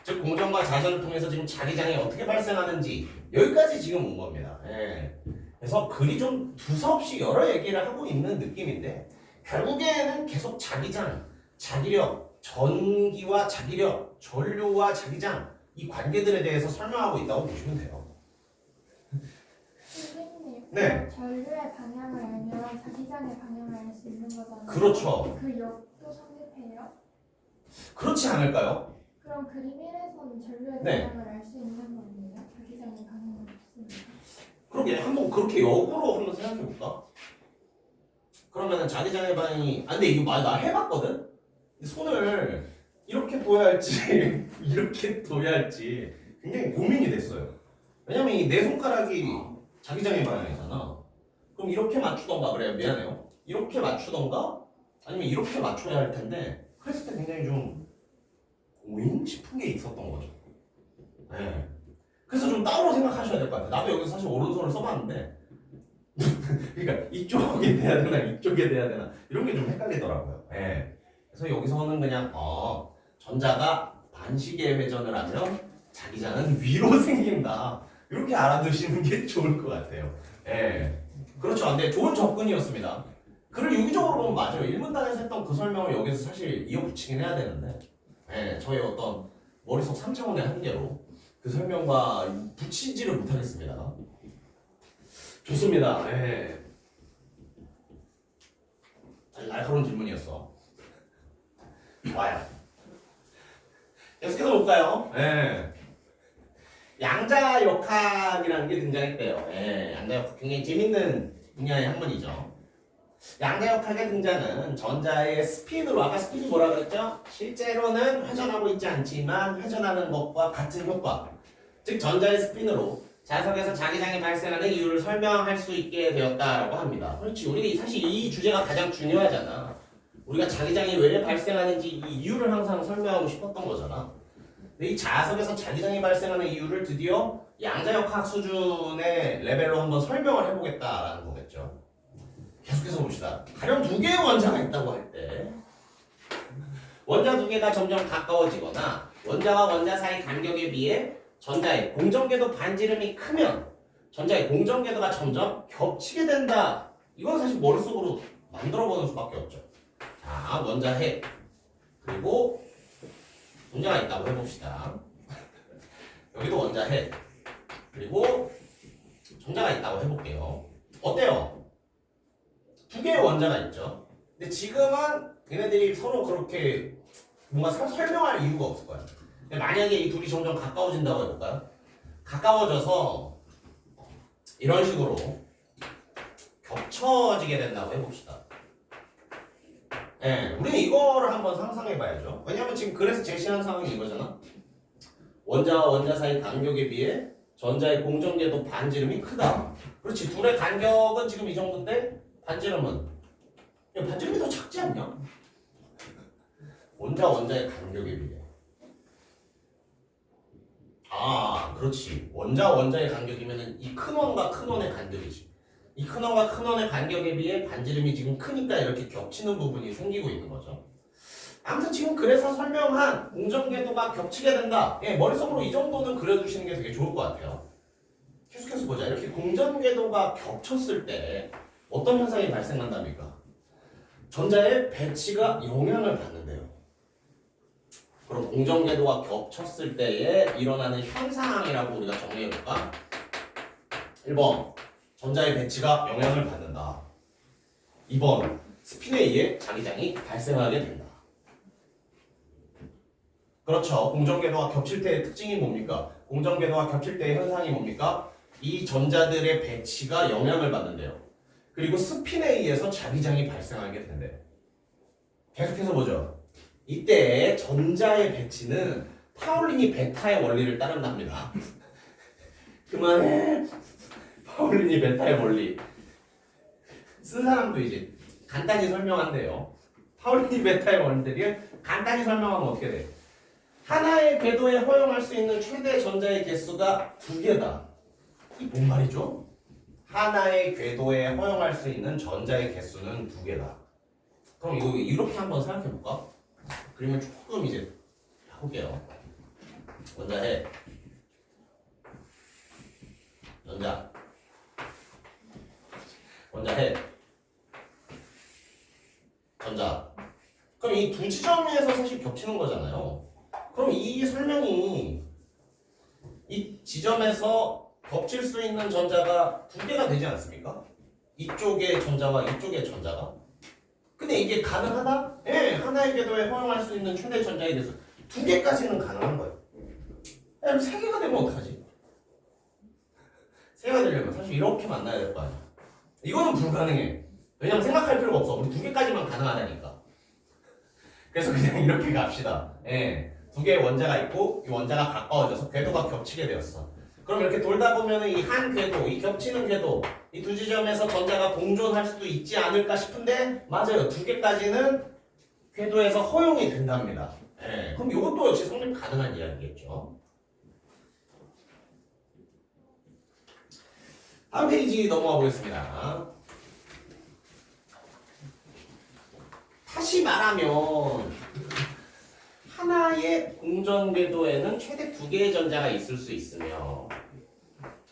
Speaker 1: 즉 공전과 자전을 통해서 지금 자기장이 어떻게 발생하는지 여기까지 지금 온 겁니다. 예. 그래서 글이 좀 두서없이 여러 얘기를 하고 있는 느낌인데 결국에는 계속 자기장, 자기력, 전기와 자기력, 전류와 자기장 이 관계들에 대해서 설명하고 있다고 보시면 돼요.
Speaker 3: 선생님,
Speaker 1: 네.
Speaker 3: 전류의 방향을 알면 자기장의 방향을 알 수 있는 거잖아요.
Speaker 1: 그렇죠.
Speaker 3: 그 역도 성립해요?
Speaker 1: 그렇지 않을까요?
Speaker 3: 그럼 그림 1에서는 전류의
Speaker 1: 네.
Speaker 3: 방향을 알 수 있는 거네요? 자기장의 방향은 없습니다.
Speaker 1: 그러게 한번 그렇게 역으로 한번 생각해 볼까? 그러면은 자기장의 방향이 근데 이거 나 해봤거든? 손을 이렇게 둬야 할지 이렇게 둬야 할지 굉장히 고민이 됐어요. 왜냐면 이 내 손가락이 자기장의 방향이잖아. 그럼 이렇게 맞추던가 그래요. 미안해요. 이렇게 맞추던가 아니면 이렇게 맞춰야 할 텐데 그랬을 때 굉장히 좀 오잉 싶은 게 있었던 거죠. 네. 그래서 좀 따로 생각하셔야 될 것 같아요. 나도 여기서 사실 오른손을 써봤는데 그러니까 이쪽에 돼야 되나 이쪽에 돼야 되나 이런 게 좀 헷갈리더라고요. 네. 그래서 여기서는 그냥 전자가 반시계 회전을 하면 자기장은 위로 생긴다. 이렇게 알아두시는 게 좋을 것 같아요. 예. 그렇죠. 근데 좋은 접근이었습니다. 글을 유기적으로 보면 맞아요. 1문단에서 했던 그 설명을 여기서 사실 이어붙이긴 해야 되는데 예. 저의 어떤 머릿속 3차원의 한계로 그 설명과 붙이지를 못하겠습니다. 좋습니다. 예. 아주 날카로운 질문이었어. 좋아요. 계속해서 볼까요? 예. 양자역학이라는 게 등장했대요. 예, 양자역학 굉장히 재밌는 분야의 한 분이죠. 양자역학의 등장은 전자의 스피드로 아까 스피드 뭐라 그랬죠? 실제로는 회전하고 있지 않지만 회전하는 것과 같은 효과 즉 전자의 스피드로 자석에서 자기장이 발생하는 이유를 설명할 수 있게 되었다라고 합니다. 그렇지 우리 사실 이 주제가 가장 중요하잖아. 우리가 자기장이 왜 발생하는지 이 이유를 항상 설명하고 싶었던 거잖아. 이 자석에서 자기장이 발생하는 이유를 드디어 양자역학 수준의 레벨로 한번 설명을 해보겠다라는 거겠죠. 계속해서 봅시다. 가령 두 개의 원자가 있다고 할 때 원자 두 개가 점점 가까워지거나 원자와 원자 사이 간격에 비해 전자의 공전궤도 반지름이 크면 전자의 공전궤도가 점점 겹치게 된다. 이건 사실 머릿속으로 만들어보는 수밖에 없죠. 자, 원자 핵 그리고 원자가 있다고 해봅시다. 여기도 원자 핵 그리고 전자가 있다고 해볼게요. 어때요? 두 개의 원자가 있죠. 근데 지금은 얘네들이 서로 그렇게 뭔가 설명할 이유가 없을 거야. 근데 만약에 이 둘이 점점 가까워진다고 해볼까요? 가까워져서 이런 식으로 겹쳐지게 된다고 해봅시다. 예, 우리는 이거를 한번 상상해봐야죠. 왜냐면 지금 그래서 제시한 상황이 이거잖아. 원자와 원자 사이 간격에 비해 전자의 공전궤도 반지름이 크다. 그렇지. 둘의 간격은 지금 이 정도인데 반지름은 야, 반지름이 더 작지 않냐? 원자의 간격에 비해. 아, 그렇지. 원자의 간격이면은 이 큰 원과 큰 원의 간격이지. 이 큰 원과 큰 원의 간격에 비해 반지름이 지금 크니까 이렇게 겹치는 부분이 생기고 있는 거죠. 아무튼 지금 그래서 설명한 공전궤도가 겹치게 된다. 예, 머릿속으로 이 정도는 그려주시는 게 되게 좋을 것 같아요. 계속해서 보자. 이렇게 공전궤도가 겹쳤을 때 어떤 현상이 발생한답니까? 전자의 배치가 영향을 받는데요. 그럼 공전궤도가 겹쳤을 때에 일어나는 현상이라고 우리가 정리해볼까? 1번 전자의 배치가 영향을 받는다. 2번 스핀에 의해 자기장이 발생하게 된다. 그렇죠. 공전궤도가 겹칠 때의 특징이 뭡니까? 공전궤도가 겹칠 때의 현상이 뭡니까? 이 전자들의 배치가 영향을 받는데요. 그리고 스핀에 의해서 자기장이 발생하게 된대요. 계속해서 보죠. 이때 전자의 배치는 파울리니 베타의 원리를 따른답니다. 그만해. 파울리니 베타의 원리. 쓴 사람도 이제 간단히 설명한대요. 파울리니 베타의 원리를 간단히 설명하면 어떻게 돼? 하나의 궤도에 허용할 수 있는 최대 전자의 개수가 2개다. 이게 뭔 말이죠? 하나의 궤도에 허용할 수 있는 전자의 개수는 2개다. 그럼 이거 이렇게 한번 생각해 볼까? 그러면 조금 이제 해볼게요. 먼저 해. 전자. 먼저 해. 전자. 그럼 이 두 지점에서 사실 겹치는 거잖아요. 그럼 이 설명이 이 지점에서 겹칠 수 있는 전자가 2개가 되지 않습니까? 이쪽의 전자와 이쪽의 전자가. 근데 이게 가능하다? 예, 하나의 궤도에 허용할 수 있는 최대 전자에 대해서 2개까지는 가능한 거예요. 그럼 3개가 되면 어떡하지? 3개가 되려면 사실 이렇게 만나야 될 거 아니야. 이거는 불가능해. 왜냐면 생각할 필요가 없어. 우리 2개까지만 가능하다니까. 그래서 그냥 이렇게 갑시다. 예, 2개의 원자가 있고 이 원자가 가까워져서 궤도가 겹치게 되었어. 그럼 이렇게 돌다 보면 이 한 궤도, 이 겹치는 궤도, 이 두 지점에서 전자가 공존할 수도 있지 않을까 싶은데 맞아요. 2개까지는 궤도에서 허용이 된답니다. 예, 그럼 이것도 역시 성립 가능한 이야기겠죠. 다음 페이지 넘어가 보겠습니다. 다시 말하면 하나의 공전 궤도에는 최대 2개의 전자가 있을 수 있으며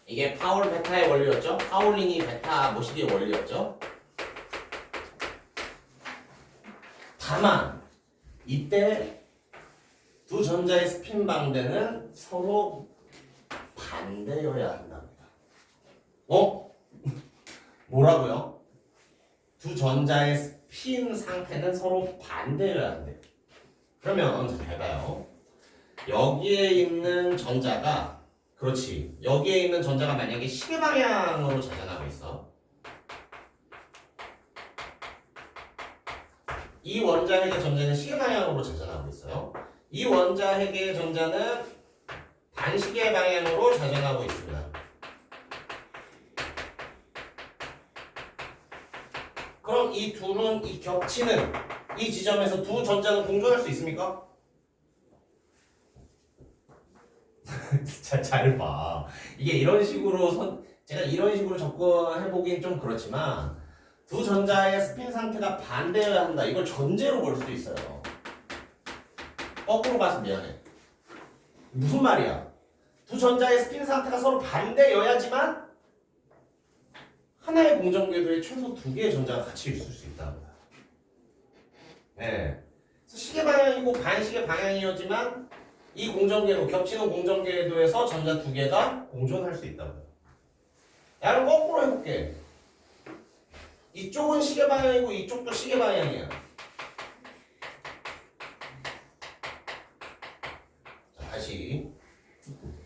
Speaker 1: 이게 파울 베타의 원리였죠? 파울리니 베타 모시기의 원리였죠? 다만 이때 두 전자의 스핀 방대는 서로 반대여야 한답니다. 뭐라고요? 두 전자의 스핀 상태는 서로 반대여야 한대. 그러면 잘 봐요. 여기에 있는 전자가 그렇지. 여기에 있는 전자가 만약에 시계 방향으로 자전하고 있어. 이 원자핵의 전자는 시계 방향으로 자전하고 있어요. 이 원자핵의 전자는 반시계 방향으로 자전하고 있습니다. 그럼 이 둘은 이 겹치는 이 지점에서 두 전자는 공존할 수 있습니까? 잘 봐. 이게 이런 식으로 제가 이런 식으로 접근해 보긴 좀 그렇지만 두 전자의 스핀 상태가 반대여야 한다. 이걸 전제로 볼 수도 있어요. 거꾸로 가서 미안해. 무슨 말이야? 두 전자의 스핀 상태가 서로 반대여야지만 하나의 공전 궤도에 최소 2개의 전자가 같이 있을 수 있답니다. 네. 시계 방향이고 반시계 방향이었지만 이 공전궤도, 겹치는 공전궤도에서 전자 2개가 공존할 수 있다고요. 야, 그럼 거꾸로 해볼게. 이쪽은 시계 방향이고 이쪽도 시계 방향이야. 자, 다시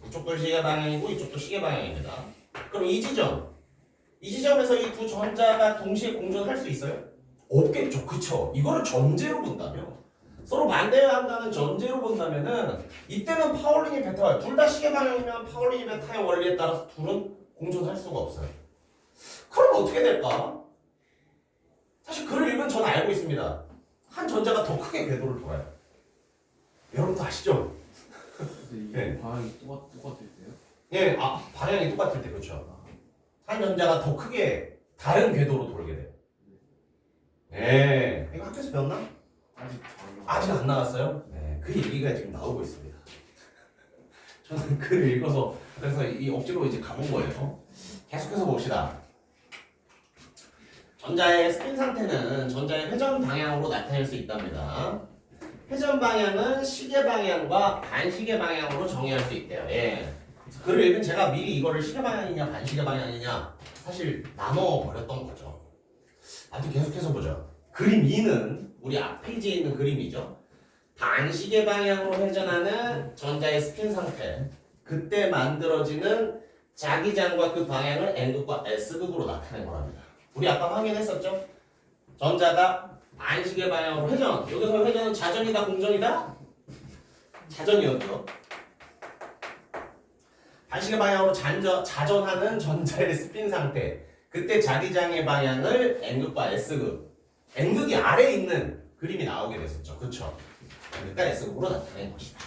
Speaker 1: 이쪽도 시계 방향이고 이쪽도 시계 방향입니다. 그럼 이 지점에서 이 두 전자가 동시에 공존할 수 있어요? 없겠죠. 그쵸? 이거를 전제로 본다면 서로 반대해야 한다는 전제로 본다면은 이때는 파울리니 베타와 둘 다 시계 방향이면 파울리니 베타의 원리에 따라서 둘은 공존할 수가 없어요. 그럼 어떻게 될까? 사실 글을 읽은 저는 알고 있습니다. 한 전자가 더 크게 궤도를 돌아요. 여러분도 아시죠?
Speaker 2: 근데 이게
Speaker 1: 네.
Speaker 2: 방향이 똑같을 때요?
Speaker 1: 예, 방향이 똑같을 때 그렇죠. 한 전자가 더 크게 다른 궤도로 돌게 돼요. 네, 이거 학교에서 배웠나? 아직 안 나왔어요? 네, 그 얘기가 지금 나오고 있습니다. 저는 글을 읽어서 그래서 이 억지로 이제 가본 거예요. 계속해서 봅시다. 전자의 스핀 상태는 전자의 회전 방향으로 나타낼 수 있답니다. 회전 방향은 시계 방향과 반시계 방향으로 정의할 수 있대요. 예. 글을 읽은 제가 미리 이거를 시계 방향이냐 반시계 방향이냐 사실 나눠 버렸던 거죠. 아무튼 계속해서 보죠. 그림 2는 우리 앞 페이지에 있는 그림이죠. 반시계 방향으로 회전하는 전자의 스핀 상태. 그때 만들어지는 자기장과 그 방향을 N극과 S극으로 나타낸 거랍니다. 우리 아까 확인했었죠? 전자가 반시계 방향으로 회전. 여기서 회전은 자전이다 공전이다? 자전이었죠. 반시계 방향으로 자전하는 전자의 스핀 상태. 그때 자기장의 방향을 N극과 S극. N극이 아래에 있는 그림이 나오게 됐었죠. 그쵸? N극과 S극으로 나타낸 것이다.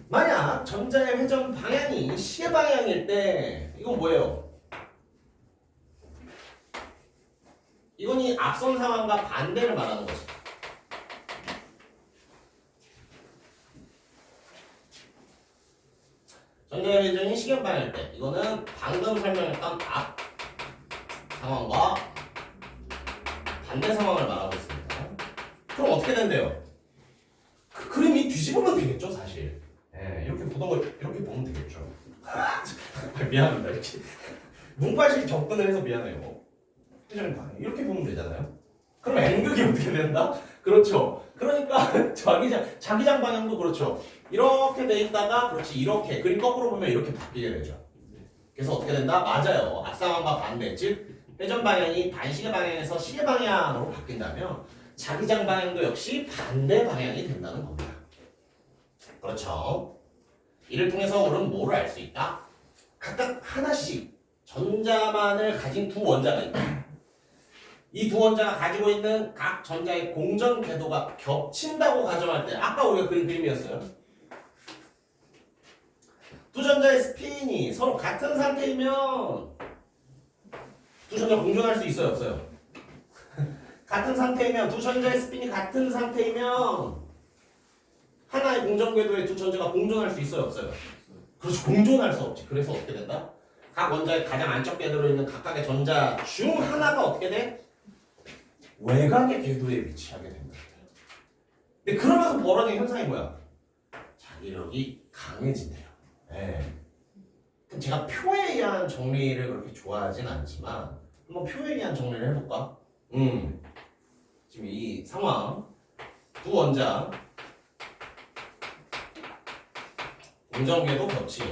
Speaker 1: 만약 전자의 회전 방향이 시계 방향일 때 이건 뭐예요? 이건 이 앞선 상황과 반대를 말하는 것이다. 전자의 회전이 시계 방향일 때 이거는 방금 설명했던 앞 상황과 반대 상황을 말하고 있습니다. 그럼 어떻게 된대요? 그 그림이 뒤집으면 되겠죠, 사실. 예, 이렇게 보던 걸 이렇게 보면 되겠죠. 미안합니다. 이렇게 문과식 접근을 해서 미안해요. 이렇게 보면 되잖아요. 그럼 N극이 어떻게 된다? 그렇죠. 그러니까 자기장 방향도 그렇죠. 이렇게 돼 있다가 그렇지 이렇게 그림 거꾸로 보면 이렇게 바뀌게 되죠. 그래서 어떻게 된다? 맞아요. 앞상황과 반대 즉 회전 방향이 반시계 방향에서 시계 방향으로 바뀐다면 자기장 방향도 역시 반대 방향이 된다는 겁니다. 그렇죠. 이를 통해서 우리는 뭐를 알 수 있다? 각각 하나씩 전자만을 가진 두 원자가 있다. 이 두 원자가 가지고 있는 각 전자의 공전 궤도가 겹친다고 가정할 때 아까 우리가 그린 그림이었어요. 두 전자의 스핀이 서로 같은 상태이면 두 전자 공존할 수 있어요, 없어요? 같은 상태이면 두 전자의 스핀이 같은 상태이면 하나의 공전 궤도에 두 전자가 공존할 수 있어요, 없어요? 그렇지, 공존할 수 없지. 그래서 어떻게 된다? 각 원자의 가장 안쪽 궤도로 있는 각각의 전자 중 하나가 어떻게 돼? 외곽의 궤도에 위치하게 됩니다. 근데 그러면서 벌어지는 현상이 뭐야? 자기력이 강해지네요. 네. 그럼 제가 표에 의한 정리를 그렇게 좋아하진 않지만 한번 표에 의한 정리를 해볼까? 지금 이 상황 두 원자 공전궤도 겹침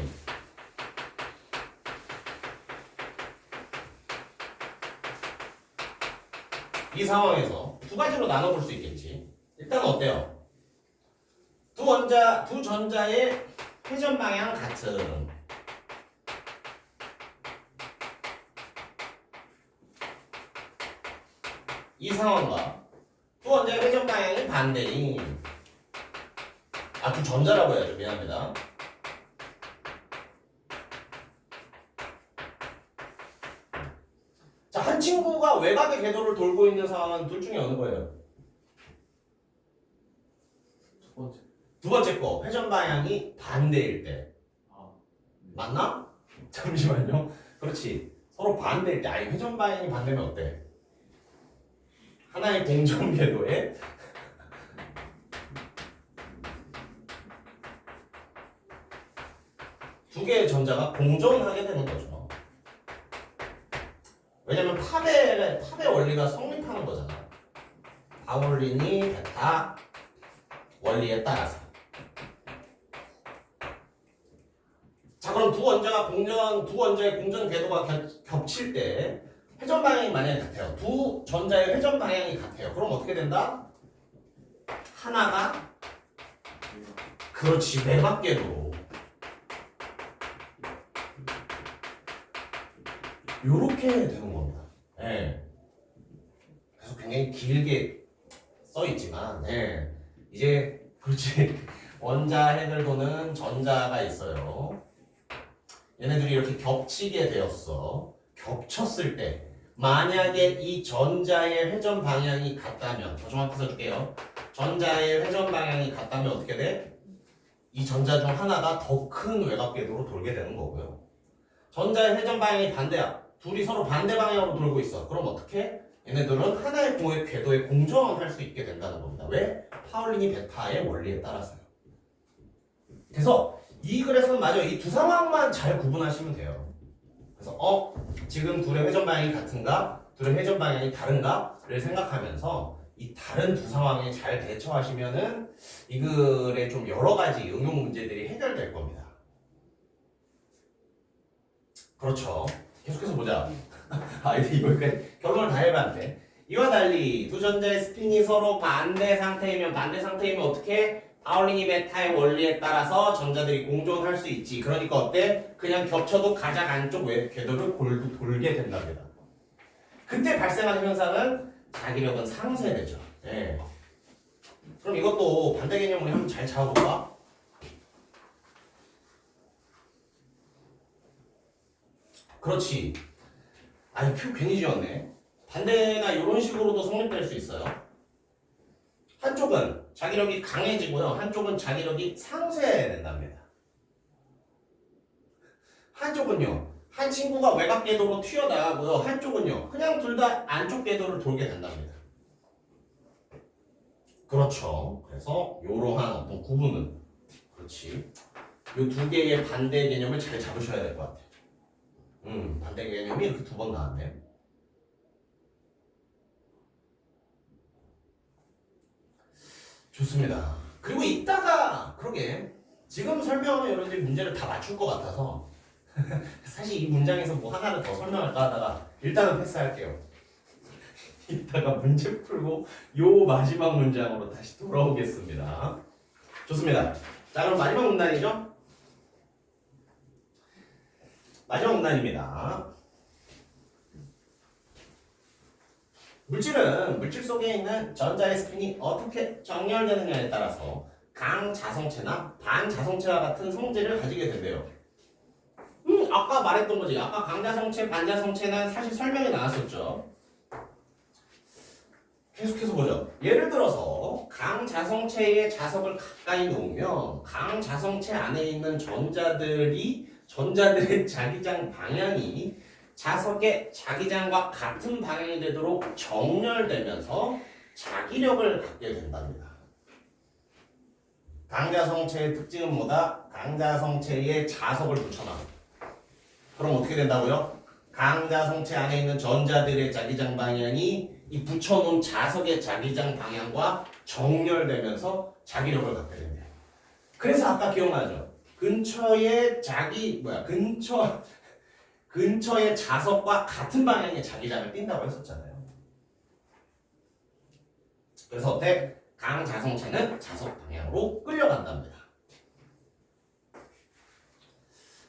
Speaker 1: 이 상황에서 두 가지로 나눠볼 수 있겠지. 일단 어때요? 두 전자의 회전 방향 같은 이 상황과 두 원자의 회전 방향이 반대인 두 전자라고 해야죠. 미안합니다. 자, 한 친구가 외곽의 궤도를 돌고 있는 상황은 둘 중에 어느 거예요?
Speaker 2: 첫 번째.
Speaker 1: 두 번째 거 회전 방향이 반대일 때
Speaker 2: 네.
Speaker 1: 맞나? 잠시만요. 그렇지. 서로 반대일 때 아니 회전 방향이 반대면 어때? 하나의 공전 궤도에 두 개의 전자가 공존하게 되는 거죠. 왜냐면 팝의 원리가 성립하는 거잖아. 파울리니 베타 원리에 따라서. 자, 그럼 두 원자의 공전 궤도가 겹칠 때 회전 방향이 만약에 같아요. 두 전자의 회전 방향이 같아요. 그럼 어떻게 된다? 하나가 그렇지 외곽 궤도 요렇게 되는 겁니다. 예. 그래서 굉장히 길게 써 있지만, 예. 이제 그렇지 원자 핵을 도는 전자가 있어요. 얘네들이 이렇게 겹치게 되었어. 겹쳤을 때 만약에 이 전자의 회전 방향이 같다면 더 정확히 써줄게요. 전자의 회전 방향이 같다면 어떻게 돼? 이 전자 중 하나가 더 큰 외곽 궤도로 돌게 되는 거고요. 전자의 회전 방향이 반대야. 둘이 서로 반대 방향으로 돌고 있어. 그럼 어떻게? 얘네들은 하나의 궤도에 공존할 수 있게 된다는 겁니다. 왜? 파울리니 베타의 원리에 따라서요. 그래서 이 글에서는 맞아요. 이 두 상황만 잘 구분하시면 돼요. 그래서 지금 둘의 회전 방향이 같은가? 둘의 회전 방향이 다른가?를 생각하면서 이 다른 두 상황에 잘 대처하시면은 이 글의 좀 여러 가지 응용 문제들이 해결될 겁니다. 그렇죠. 계속해서 보자. 이거 결론을 다 해봤는데 이와 달리 두 전자의 스핀이 서로 반대 상태이면 어떻게? 파울링이 베타의 원리에 따라서 전자들이 공존할 수 있지. 그러니까 어때? 그냥 겹쳐도 가장 안쪽 궤도를 돌게 된답니다. 그때 발생하는 현상은 자기력은 상쇄되죠. 네. 그럼 이것도 반대 개념으로 한번 잘 잡아볼까? 그렇지. 아니 표 괜히 지었네. 반대가 이런 식으로도 성립될 수 있어요. 한쪽은 자기력이 강해지고요. 한쪽은 자기력이 상쇄된답니다. 한쪽은요. 한 친구가 외곽 궤도로 튀어나가고요. 한쪽은요. 그냥 둘 다 안쪽 궤도를 돌게 된답니다. 그렇죠. 그래서 이러한 어떤 구분은 그렇지. 이 두 개의 반대 개념을 잘 잡으셔야 될 것 같아요. 반대 개념이 이렇게 두 번 나왔네. 좋습니다. 그리고 이따가 그러게 지금 설명하면 여러분들이 문제를 다 맞출 것 같아서 사실 이 문장에서 뭐 하나를 더 설명할까 하다가 일단은 패스할게요. 이따가 문제 풀고 요 마지막 문장으로 다시 돌아오겠습니다. 좋습니다. 자 그럼 마지막 문단이죠? 마지막 문단입니다. 물질은 물질 속에 있는 전자의 스핀이 어떻게 정렬되느냐에 따라서 강자성체나 반자성체와 같은 성질을 가지게 된대요. 아까 말했던 거지. 아까 강자성체, 반자성체는 사실 설명이 나왔었죠. 계속해서 보죠. 예를 들어서 강자성체의 자석을 가까이 놓으면 강자성체 안에 있는 전자들의 자기장 방향이 자석의 자기장과 같은 방향이 되도록 정렬되면서 자기력을 갖게 된답니다. 강자성체의 특징은 뭐다? 강자성체에 자석을 붙여놔. 그럼 어떻게 된다고요? 강자성체 안에 있는 전자들의 자기장 방향이 이 붙여놓은 자석의 자기장 방향과 정렬되면서 자기력을 갖게 된대요. 그래서 아까 기억나죠? 근처의 자석과 같은 방향의 자기장을 띈다고 했었잖아요. 그래서 어때? 강자성체는 자석 방향으로 끌려간답니다.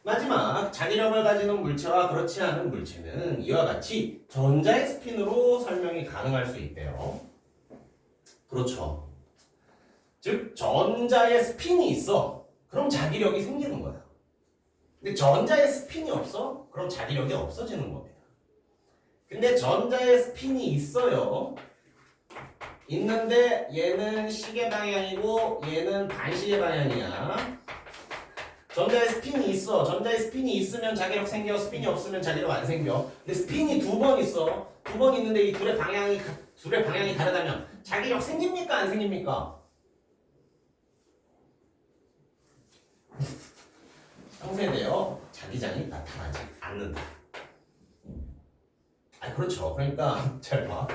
Speaker 1: 마지막 자기력을 가지는 물체와 그렇지 않은 물체는 이와 같이 전자의 스핀으로 설명이 가능할 수 있대요. 그렇죠. 즉 전자의 스핀이 있어. 그럼 자기력이 생기는 거야. 근데 전자의 스핀이 없어? 그럼 자기력이 없어지는 겁니다. 근데 전자의 스핀이 있어요. 있는데 얘는 시계 방향이고 얘는 반시계 방향이야. 전자의 스핀이 있어. 전자의 스핀이 있으면 자기력 생겨. 스핀이 없으면 자기력 안 생겨. 근데 스핀이 두 번 있어. 두 번 있는데 이 둘의 방향이 다르다면 자기력 생깁니까? 안 생깁니까? 상쇄되어 자기장이 나타나지 않는다. 그렇죠. 그러니까 잘 봐.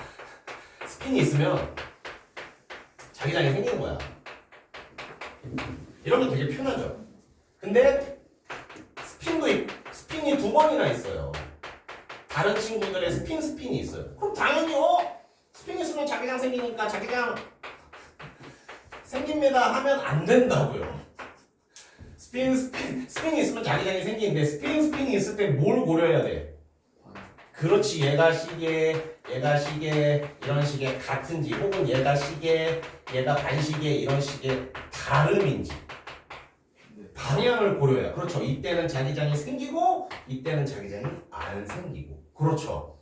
Speaker 1: 스핀이 있으면 자기장이 생기는 거야. 이러면 되게 편하죠. 근데 스핀이 두 번이나 있어요. 다른 친구들의 스핀이 있어요. 그럼 당연히 스핀 있으면 자기장 생기니까 자기장 생깁니다 하면 안 된다고요. 스핀이 있으면 자기장이 생기는데 스핀이 있을 때 뭘 고려해야 돼? 그렇지. 얘가 시계 이런 식의 같은지 혹은 얘가 시계 얘가 반시계 이런 식의 다름인지 방향을 고려해요. 그렇죠. 이때는 자기장이 생기고 이때는 자기장이 안 생기고. 그렇죠.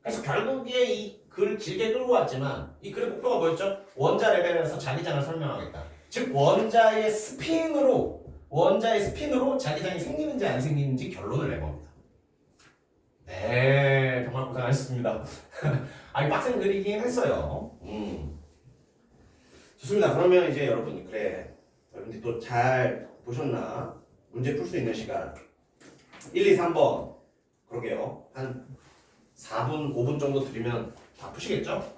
Speaker 1: 그래서 결국에 이 글 길게 끌고 왔지만 이 글의 목표가 뭐였죠? 원자 레벨에서 자기장을 설명하겠다. 즉 원자의 스핀으로 자기장이 생기는지 안 생기는지 결론을 내봅니다. 네, 정말 고생하셨습니다. 빡센 글이긴 했어요. 좋습니다. 그러면 이제 여러분들이 또 잘 보셨나? 문제 풀 수 있는 시간 1, 2, 3번 그러게요. 한 4분, 5분 정도 드리면 다 푸시겠죠?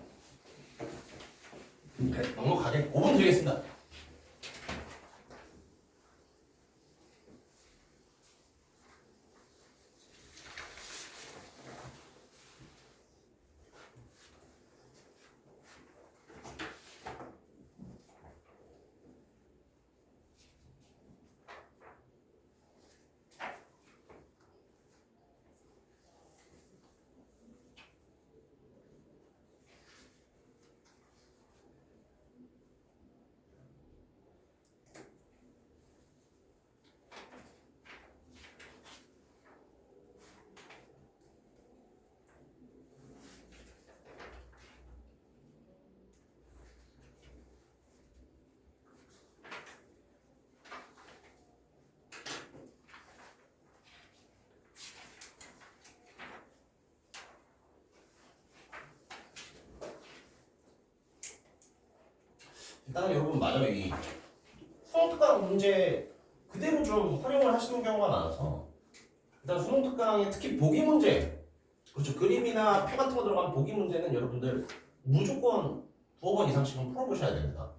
Speaker 1: 네, 넉넉하게 5분 드리겠습니다. 일단 여러분 맞아요. 이 수능 특강 문제 그대로 좀 활용을 하시는 경우가 많아서 일단 수능 특강에 특히 보기 문제 그렇죠. 그림이나 표 같은 거 들어간 보기 문제는 여러분들 무조건 두어 번 이상씩은 풀어보셔야 됩니다.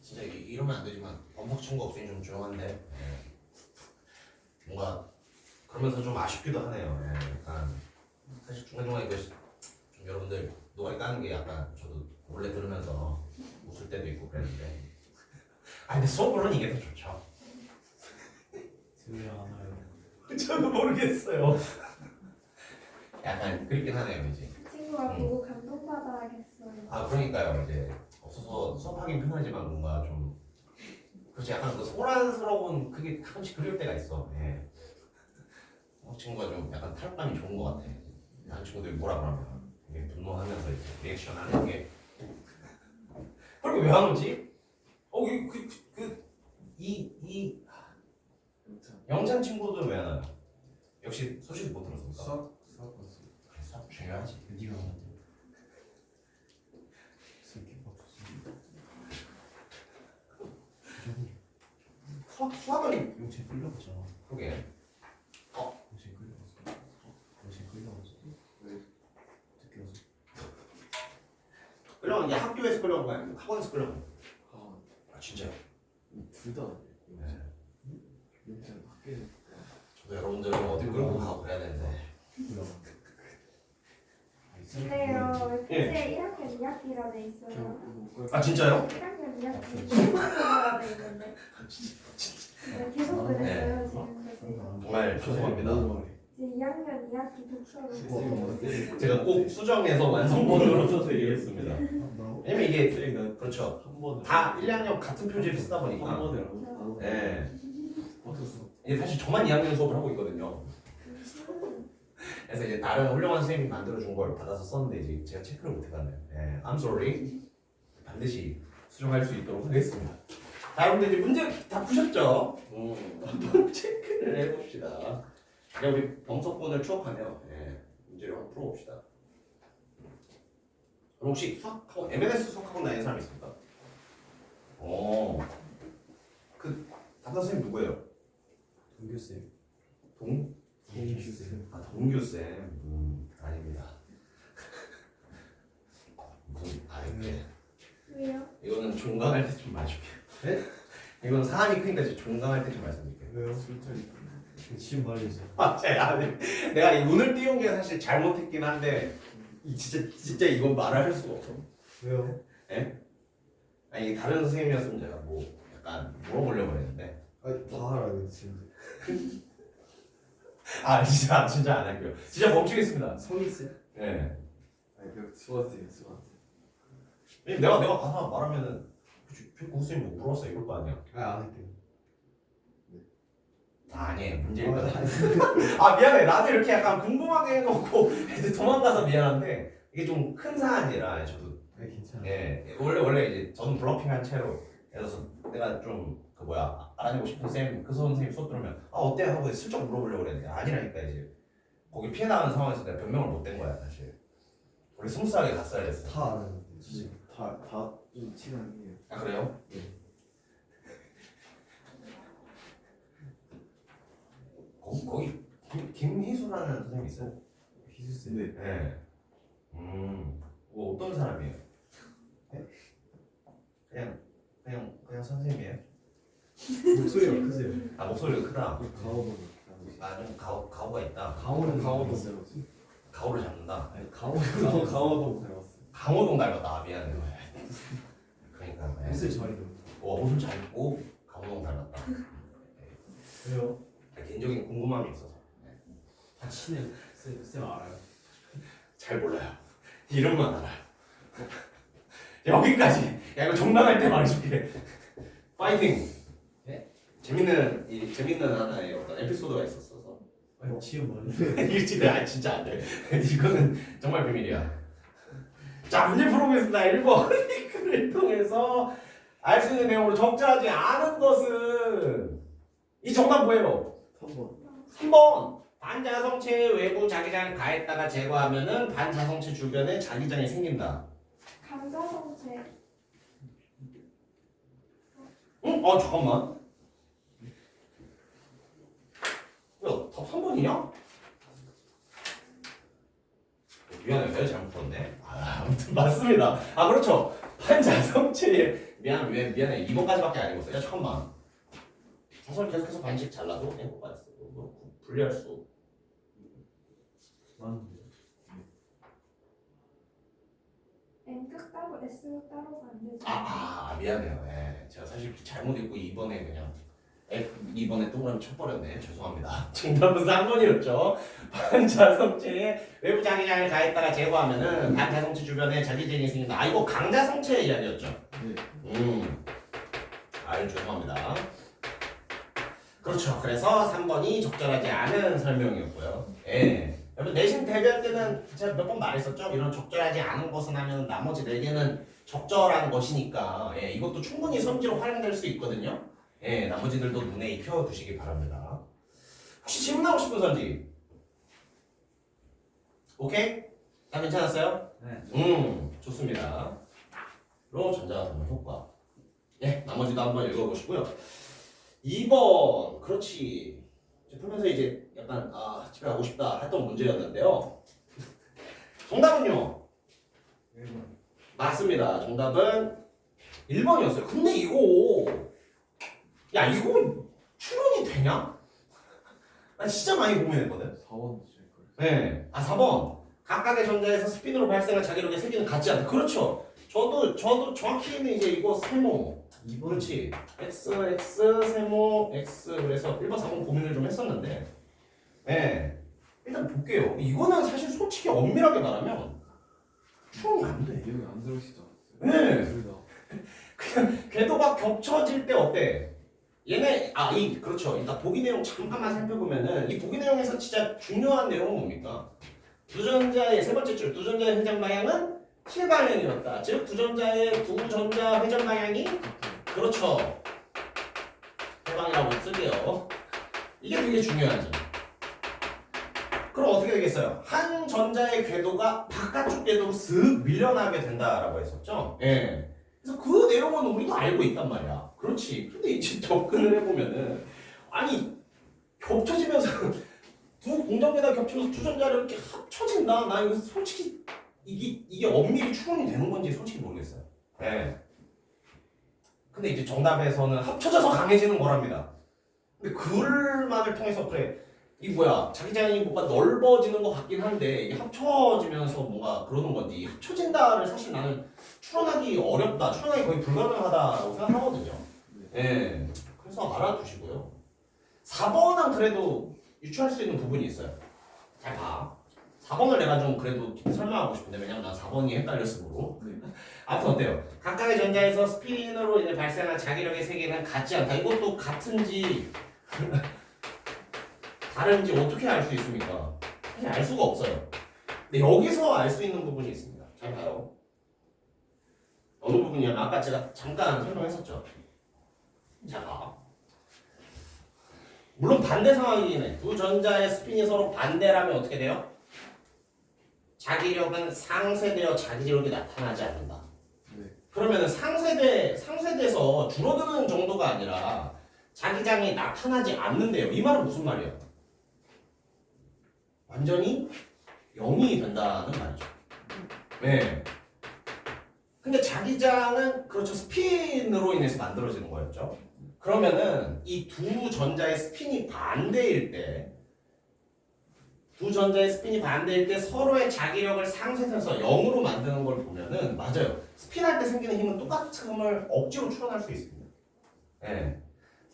Speaker 1: 진짜 이러면 안 되지만 범석 친구 없으니 좀 조용한데 뭔가 그러면서 좀 아쉽기도 하네요. 약간 사실 중간중간에 좀 여러분들 노가리 까는 게 약간 저도 몰래 들으면서 웃을 때도 있고 그랬는데 근데 수업으로는 이게 더 좋죠.
Speaker 2: 왜 안 와요?
Speaker 1: 저도 모르겠어요. 약간 그렇긴 하네요 이제.
Speaker 3: 그 친구가 보고 감동받아야겠어요.
Speaker 1: 그러니까요 이제 없어서 수업하긴 편하지만 뭔가 좀 그렇지 약간 그 소란스러운 그게 가끔씩 그리울 때가 있어. 친구가 좀 약간 타협감이 좋은 것 같아. 다른 친구들이 뭐라 그러면 되게 분노하면서 이제 리액션 하는 게 그리고 왜 안 오지? 이 영찬 친구들은 왜 안 와요? 역시 소식 못 들었습니까?
Speaker 2: 수학 봤어.
Speaker 1: 그래, 수학 중요하지.
Speaker 2: 네가 맞아. 새끼 박수.
Speaker 1: 수학은
Speaker 2: 용체 끌려갔잖아.
Speaker 1: 그게
Speaker 2: 용체 끌려갔어. 용체 끌려갔어. 왜? 어떻게 왔어?
Speaker 1: 끌려간 게 학교에서 끌려간 거야? 아니면 학원에서 끌려간 거야? 진짜요?
Speaker 2: 둘다
Speaker 1: 네.
Speaker 2: 용체 학교에
Speaker 1: 저도 여러분들 어디 끌고 가고 그래야 되는데
Speaker 2: 끌려갔어.
Speaker 3: 근데요, 왜 1학년 2학기라 돼 있어요?
Speaker 1: 진짜요?
Speaker 3: 1학년 2학기 들어가야 돼 있는데 계속 그랬어요 지금.
Speaker 1: 정말 죄송합니다.
Speaker 3: 지금 2학년 2학기 독서로
Speaker 1: 제가 꼭 수정해서 완성본으로 써서 얘기했습니다.
Speaker 2: 한
Speaker 1: 왜냐면 이게 그렇죠.
Speaker 2: 번에
Speaker 1: 다 1, 2학년 같은 표지를 쓰다
Speaker 2: 한
Speaker 1: 보니까
Speaker 2: 번에라고?
Speaker 1: 예.
Speaker 2: 어땠어?
Speaker 1: 이게 사실 저만 2학년 수업을 하고 있거든요. 그래서 이제 다른 훌륭한 선생님이 만들어준 걸 받아서 썼는데 이제 제가 체크를 못 해봤네요. I'm sorry. 반드시 수정할 수 있도록 하겠습니다. 자, 여러분들 이제 문제 다 푸셨죠? 한번 체크를 해봅시다. 이제 우리 범석본을 추억하네요. 문제를 한번 풀어봅시다. 그럼 혹시 수학학원, M&S 수학학원 다니는 사람 있습니까? 그 담당 선생님 누구예요?
Speaker 2: 동규쌤.
Speaker 1: 동규쌤. 동규쌤. 아닙니다. 이게
Speaker 3: 왜요?
Speaker 1: 이거는 종강할 때 좀 말해줄게요. 네? 이건 사안이 크니까 이제 종강할 때 좀 말씀드릴게요.
Speaker 2: 왜요? 술자리. 지금 말이지.
Speaker 1: 내가 이 눈을 띄운 게 사실 잘못했긴 한데 진짜 이건 말을 할 수가 없어.
Speaker 2: 왜요?
Speaker 1: 아니 다른 선생님이었으면 제가 뭐 약간 물어보려고 했는데
Speaker 2: 아니 다 알아요 지금.
Speaker 1: 진짜 안 할게요. 진짜 멈추겠습니다.
Speaker 2: 성희쌤?
Speaker 1: 네.
Speaker 2: 아니 그 수아쌤.
Speaker 1: 내가 가서 말하면은 그 선생님 뭐 물었어 이럴 거 아니야.
Speaker 2: 안 할게요.
Speaker 1: 아니에요. 문제일 거다. 미안해. 나도 이렇게 약간 궁금하게 해놓고 애들 도망가서 미안한데 이게 좀 큰 사안이라 저도.
Speaker 2: 네 괜찮아.
Speaker 1: 원래 이제 저는 블러핑한 채로 그래서 내가 좀 알아내고 싶은 그 선생님 수업 들으면 어때 하고 슬쩍 물어보려고 그랬는데 아니라니까 이제 거기 피해 나가는 상황에서 내가 변명을 못 된 거야 사실. 원래 스무스하게 갔어야 됐어.
Speaker 2: 다 알아요. 지금 다좀 친한 이에요.
Speaker 1: 그래요?
Speaker 2: 네.
Speaker 1: 거기 김희수라는 선생님 있어요?
Speaker 2: 희수 네.
Speaker 1: 네. 뭐 어떤 사람이에요? 네? 그냥 선생님이에요?
Speaker 2: 목소리가 크세요.
Speaker 1: 아 목소리가 크다.
Speaker 2: 가오도
Speaker 1: 아좀 가오가 있다.
Speaker 2: 가오도 닮았지.
Speaker 1: 가오를 잡는다.
Speaker 2: 아니 가오도 닮았어.
Speaker 1: 강호동 닮았다. 아, 미안해. 그러니까. 네.
Speaker 2: 목소리 잘 들어.
Speaker 1: 옷을 잘 입고 강호동 닮았다.
Speaker 2: 왜요?
Speaker 1: 개인적인 궁금함이 있어서.
Speaker 2: 다 친해요. 쌤 알아요.
Speaker 1: 잘 몰라요. 이름만 알아요. 여기까지. 야 이거 정당할 때 말해줄게. 파이팅. 재밌는 하나의 어떤 에피소드가 있었어서.
Speaker 2: 아니 지금 말해.
Speaker 1: 일집에 아 진짜 안 돼. 이거는 정말 비밀이야. 자 문제 풀어보겠습니다. 1번 글을 통해서 알 수 있는 내용으로 적절하지 않은 것은 이 정답 뭐예요?
Speaker 2: 3번.
Speaker 1: 3번 반자성체의 외부 자기장을 가했다가 제거하면은 반자성체 주변에 자기장이 생긴다.
Speaker 3: 감자성체.
Speaker 1: 응? 잠깐만. 야, 답 3번이냐? 미안해, 내가 잘못 풀었네. 아무튼 맞습니다. 아, 그렇죠. 반자성체에 미안해. 2번까지밖에 안 읽었어. 야, 잠깐만. 사설 계속해서 반씩 잘라도 뭐가 있어? 뭐 분리할 수.
Speaker 2: 맞는데.
Speaker 3: N극 따로 S극 따로가 안 되죠.
Speaker 1: 미안해요. 예, 제가 사실 잘못 읽고 2번에 그냥 2번에 동그라미 쳐버렸네. 죄송합니다. 정답은 3번이었죠. 반자성체에 외부 자기장을 가했다가 제거하면은 반자성체 주변에 자기장이 생긴다. 아 이거 강자성체 이야기였죠.
Speaker 2: 네.
Speaker 1: 죄송합니다. 그렇죠. 그래서 3번이 적절하지 않은 설명이었고요. 예. 여러분 내신 대비할 때는 제가 몇 번 말했었죠. 이런 적절하지 않은 것은 하면 나머지 4개는 적절한 것이니까 예, 이것도 충분히 성지로 활용될 수 있거든요. 예, 나머지들도 눈에 익혀 두시기 바랍니다. 혹시 질문하고 싶은 선지? 오케이? 다 괜찮았어요?
Speaker 2: 네.
Speaker 1: 좋습니다. 로 전자화성의 효과. 예, 나머지도 한번 읽어보시고요. 2번, 그렇지. 풀면서 이제 약간 집에 가고 싶다 했던 문제였는데요. 정답은요?
Speaker 2: 1번.
Speaker 1: 맞습니다. 정답은 1번이었어요. 근데 이거 출연이 되냐? 나 진짜 많이 고민했거든.
Speaker 2: 4번 줄 걸.
Speaker 1: 네. 4번. 각각의 전자에서 스핀으로 발생한 자기력의 세기는 같지 않다. 그렇죠. 저도 정확히는 이제 이거 세모.
Speaker 2: 2번.
Speaker 1: 그렇지. X, 세모, X. 그래서 1번, 4번 고민을 좀 했었는데. 네. 일단 볼게요. 이거는 사실 솔직히 엄밀하게 말하면 추론이 안 돼.
Speaker 2: 기억이 안 들으시죠?
Speaker 1: 네.
Speaker 2: 둘 다.
Speaker 1: 그냥 궤도가 겹쳐질 때 어때? 얘네 그렇죠. 일단 보기 내용 잠깐만 살펴보면은 이 보기 내용에서 진짜 중요한 내용은 뭡니까? 두 전자의 세 번째 줄, 두 전자의 회전 방향은 실방향이었다. 즉 두 전자의 두 전자 회전 방향이 그렇죠. 해방이라고 쓸게요. 이게 되게 중요하죠. 그럼 어떻게 되겠어요? 한 전자의 궤도가 바깥쪽 궤도로 슥 밀려나게 된다라고 했었죠. 예. 그래서 그 내용은 우리도 알고 있단 말이야. 그렇지. 근데 이제 접근을 해보면은 겹쳐지면서 두 공전계가 겹치면서 두 전자를 이렇게 합쳐진다. 나 이거 솔직히 이게 엄밀히 추론이 되는 건지 솔직히 모르겠어요. 예. 근데 이제 정답에서는 합쳐져서 강해지는 거랍니다. 근데 글만을 통해서 그래. 자기장이 뭔가 넓어지는 것 같긴 한데 이게 합쳐지면서 뭔가 그러는 건지 합쳐진다를 사실 나는 추론하기 어렵다, 추론하기 거의 불가능하다고 생각하거든요. 예, 그래서 알아두시고요. 4번은 그래도 유추할 수 있는 부분이 있어요. 잘 봐. 4번을 내가 좀 그래도 설명하고 싶은데 왜냐면 난 4번이 헷갈렸으므로. 아무튼 어때요? 각각의 전자에서 스핀으로 이제 발생한 자기력의 세계는 같지 않다. 이것도 같은지 다른지 어떻게 알 수 있습니까? 사실 알 수가 없어요. 근데 여기서 알 수 있는 부분이 있습니다. 잘 봐요. 어느 부분이냐면 아까 제가 잠깐 설명했었죠. 자 봐. 물론 반대 상황이긴 해. 두 전자의 스핀이 서로 반대라면 어떻게 돼요? 자기력은 상쇄되어 자기력이 나타나지 않는다.
Speaker 2: 네.
Speaker 1: 그러면 상쇄돼서 줄어드는 정도가 아니라 자기장이 나타나지 않는데요. 이 말은 무슨 말이에요? 완전히 0이 된다는 말이죠. 네. 근데 자기장은 그렇죠. 스핀으로 인해서 만들어지는 거였죠. 그러면은 이 두 전자의 스핀이 반대일 때, 서로의 자기력을 상쇄해서 0으로 만드는 걸 보면은 맞아요. 스핀할 때 생기는 힘은 똑같음을 억지로 추론할 수 있습니다. 네.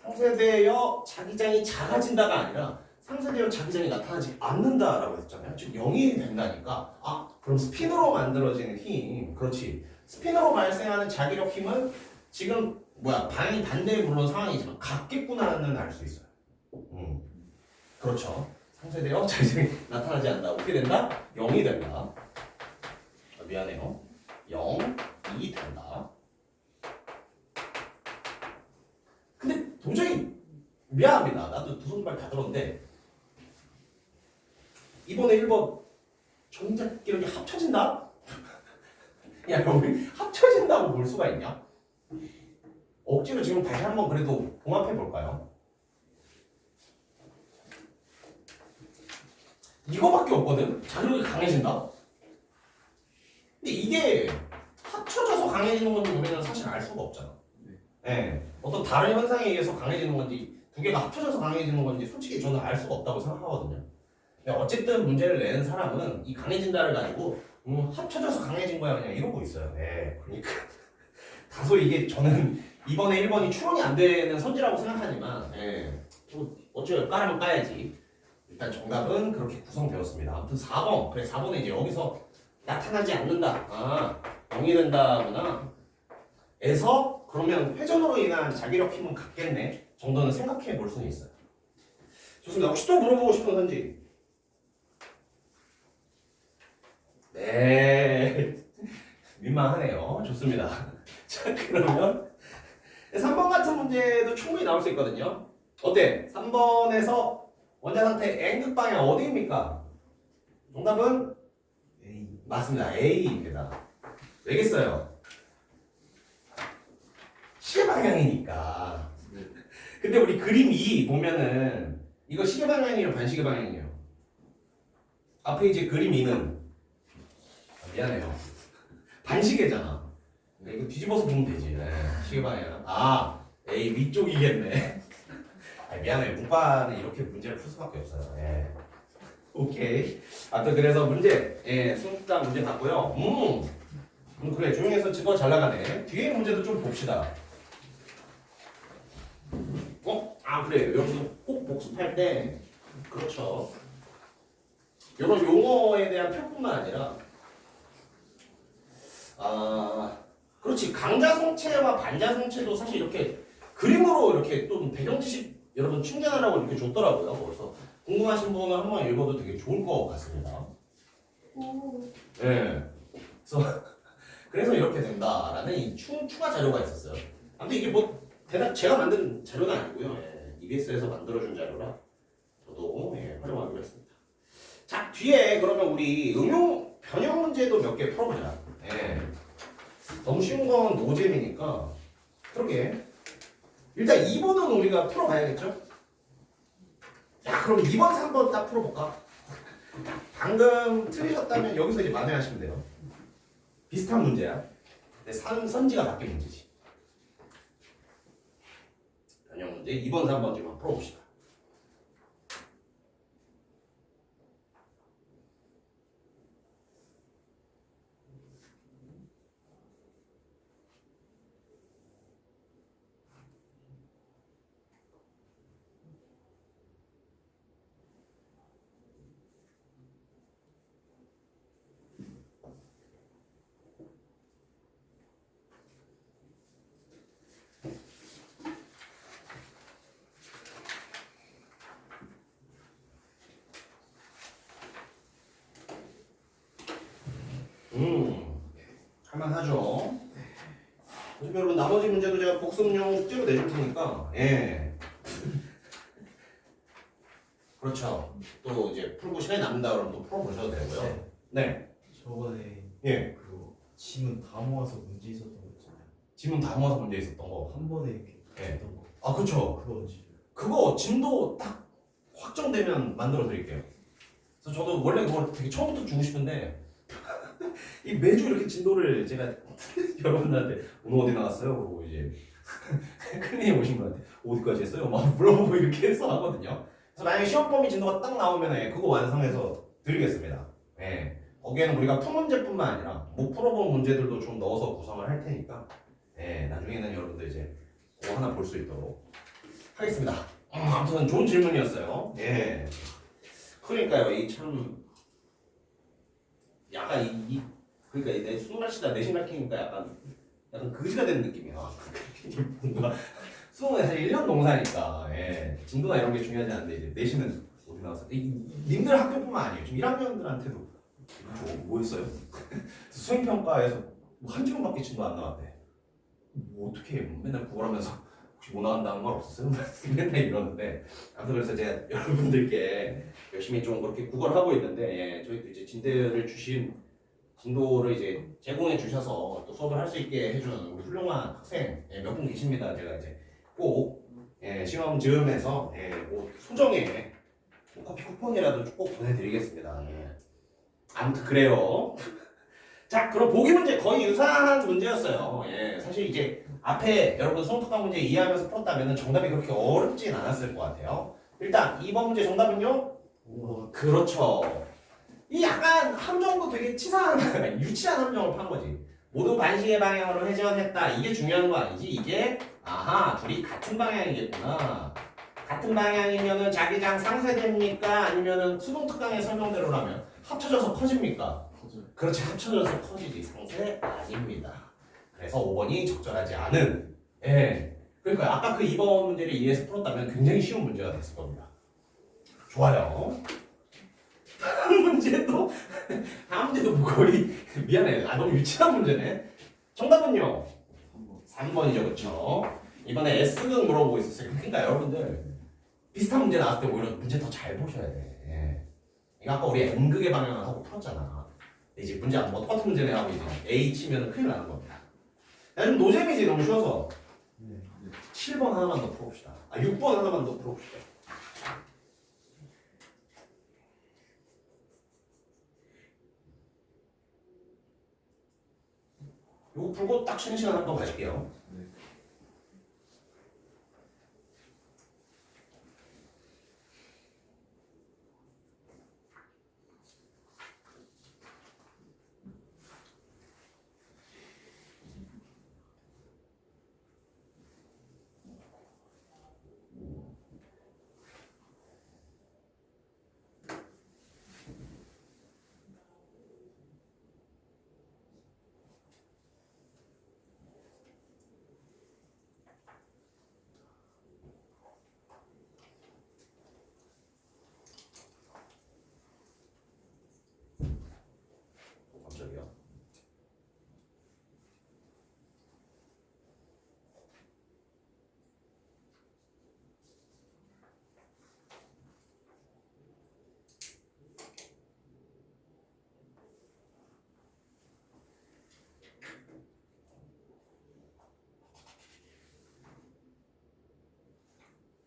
Speaker 1: 상쇄되어 자기장이 작아진다가 아니라 상쇄되어 자기장이 나타나지 않는다라고 했잖아요. 즉 0이 된다니까. 아, 그럼 스핀으로 만들어지는 힘, 그렇지. 스핀으로 발생하는 자기력 힘은 지금 방향이 반대에 물론 상황이지만 같겠구나는 알 수 있어요. 그렇죠. 상쇄되어 자기장이 나타나지 않는다. 어떻게 된다? 0이 된다. 미안해요. 0이 된다. 근데 도저히 미안합니다. 나도 두 손발 다 들었는데 이번에 1번 정작 이렇게 합쳐진다? 야, 여기 합쳐진다고 볼 수가 있냐? 억지로 지금 다시 한번 그래도 봉합해 볼까요? 이거밖에 없거든? 자기력이 강해진다? 근데 이게 합쳐져서 강해지는 건지 우리는 사실 알 수가 없잖아. 네. 어떤 다른 현상에 의해서 강해지는 건지 두 개가 합쳐져서 강해지는 건지 솔직히 저는 알 수가 없다고 생각하거든요. 근데 어쨌든 문제를 내는 사람은 이 강해진다를 가지고 합쳐져서 강해진 거야 그냥 이러고 있어요. 네. 그러니까 다소 이게 저는 이번에 1번이 추론이 안 되는 선지라고 생각하지만 어쩌요 까라면 까야지. 일단 정답은 그렇게 구성되었습니다. 아무튼 4번. 그래 4번에 이제 여기서 나타나지 않는다. 아 0이 된다구나. 에서 그러면 회전으로 인한 자기력 힘은 같겠네 정도는 생각해 볼 수는 있어요. 좋습니다. 혹시 또 물어보고 싶은 선지? 네. 민망하네요. 좋습니다. 자, 그러면 3번 같은 문제도 충분히 나올 수 있거든요. 어때? 3번에서 원자 상태 N극 방향 어디입니까? 정답은
Speaker 2: A.
Speaker 1: 맞습니다. A입니다. 왜겠어요? 시계 방향이니까. 근데 우리 그림 2 보면은 이거 시계 방향이에요, 반시계 방향이에요? 앞에 이제 그림 2는 미안해요. 반시계잖아. 이거 뒤집어서 보면 되지. 네, 시계 방향. 아, A 위쪽이겠네. 아, 미안해요. 문과는 이렇게 문제를 풀 수밖에 없어요. 네. 오케이. 아무튼 그래서 문제, 수능장 문제 봤고요. 그래 조용해서 집어 잘 나가네. 뒤에 문제도 좀 봅시다. 그래 여러분들 꼭 복습할 때 그렇죠. 이런 용어에 대한 표뿐만 아니라 그렇지 강자성체와 반자성체도 사실 이렇게 그림으로 이렇게 또 배경 지식 여러분 충전하라고 이렇게 줬더라고요. 그래서 궁금하신 분은 한번 읽어도 되게 좋을 것 같습니다.
Speaker 3: 오.
Speaker 1: 네. 그래서 이렇게 된다라는 이 추가 자료가 있었어요. 아무튼 이게 뭐 대략 제가 만든 자료는 아니고요. EBS에서 만들어준 자료라 저도 활용하기로 했습니다. 자 뒤에 그러면 우리 응용 변형 문제도 몇 개 풀어보자. 너무 쉬운 건 노잼이니까 그러게 일단 2번은 우리가 풀어봐야겠죠? 야 그럼 2번 3번 딱 풀어볼까? 방금 틀리셨다면 여기서 이제 만회하시면 돼요. 비슷한 문제야. 근데 선지가 바뀐 문제지. 변형 문제 2번 3번 좀 한번 풀어봅시다. 할만하죠. 여러분 나머지 문제도 제가 복습용 숙제로 내줄 테니까 그렇죠. 또 이제 풀고 시간이 남는다 그러면 또 풀어보셔도 되고요. 네.
Speaker 2: 저번에
Speaker 1: 그
Speaker 2: 지문 다 모아서 문제 있었던 거 있잖아요.
Speaker 1: 지문 다 모아서 문제 있었던 거.
Speaker 2: 한 번에 이렇게 했던 거.
Speaker 1: 그쵸.
Speaker 2: 그거 언제?
Speaker 1: 그거 진도 딱 확정되면 만들어 드릴게요. 그래서 저도 원래 그걸 되게 처음부터 주고 싶은데 이 매주 이렇게 진도를 제가 여러분들한테 오늘 어디 나갔어요? 그러고 이제 클리닉 오신 분한테 어디까지 했어요? 막 물어보고 이렇게 해서 하거든요. 그래서 만약에 시험 범위 진도가 딱 나오면 그거 완성해서 드리겠습니다. 예. 거기에는 우리가 푼 문제뿐만 아니라 못 풀어본 문제들도 좀 넣어서 구성을 할 테니까 예, 나중에는 여러분들 이제 그거 하나 볼 수 있도록 하겠습니다. 아무튼 좋은 질문이었어요. 예. 그러니까요, 이 참 약간 그러니까 내 수능 날씨다 내신 날키니까 약간 그지가 된 느낌이야. 뭔가 수능은 사실 1년 동사니까 예. 진도나 이런 게 중요하지 않은데 이제 내신은 어디 나왔어? 님들 학교뿐만 아니에요. 지금 1학년들한테도 뭐 했어요? 수행평가에서 한 질문밖에 진도 안 나왔대. 뭐 어떻게 맨날 구걸하면서 혹시 못 나간다는 말 없었어요? 맨날 이러는데 아무튼 그래서 제가 여러분들께 열심히 좀 그렇게 구걸하고 있는데 예, 저희도 이제 진도를 이제 제공해 주셔서 또 수업을 할 수 있게 해준 우리 훌륭한 학생 예, 몇 분 계십니다. 제가 이제 꼭 예, 시험 즈음에서 예, 뭐 소정의 뭐 커피 쿠폰이라도 꼭 보내드리겠습니다. 예. 아무튼 그래요. 자, 그럼 보기 문제 거의 유사한 문제였어요. 예, 사실 이제 앞에 여러분 수능특강 문제 이해하면서 풀었다면 정답이 그렇게 어렵진 않았을 것 같아요. 일단 2번 문제 정답은요? 그렇죠. 이 약간 함정도 되게 치사한, 유치한 함정을 판 거지. 모두 반시계 방향으로 회전했다. 이게 중요한 거 아니지? 이게 아하, 둘이 같은 방향이겠구나. 같은 방향이면은 자기장 상쇄됩니까? 아니면은 수능특강의 설명대로라면 합쳐져서 커집니까? 그렇지, 합쳐져서 커지지. 상쇄 아닙니다. 그래서 5번이 적절하지 않은. 예. 그러니까 아까 그 2번 문제를 이해해서 풀었다면 굉장히 쉬운 문제가 됐을 겁니다. 좋아요. 다음 문제도 뭐 거의 미안해. 너무 유치한 문제네. 정답은요? 3번이죠, 그렇죠? 이번에 S등 물어보고 있었어요. 그러니까 여러분들 비슷한 문제 나왔을 때 오히려 문제 더 잘 보셔야 돼. 예. 이거 아까 우리 N극의 방향을 하고 풀었잖아. 이제 문제 뭐 똑같은 문제네 하고 이제 A 치면 큰일 나는 겁니다. 야, 좀 노잼이지 너무 쉬워서. 7번 하나만 더 풀어봅시다. 6번 하나만 더 풀어봅시다. 이거 풀고 딱 쉬는 시간 한번 가질게요. 갑자기요.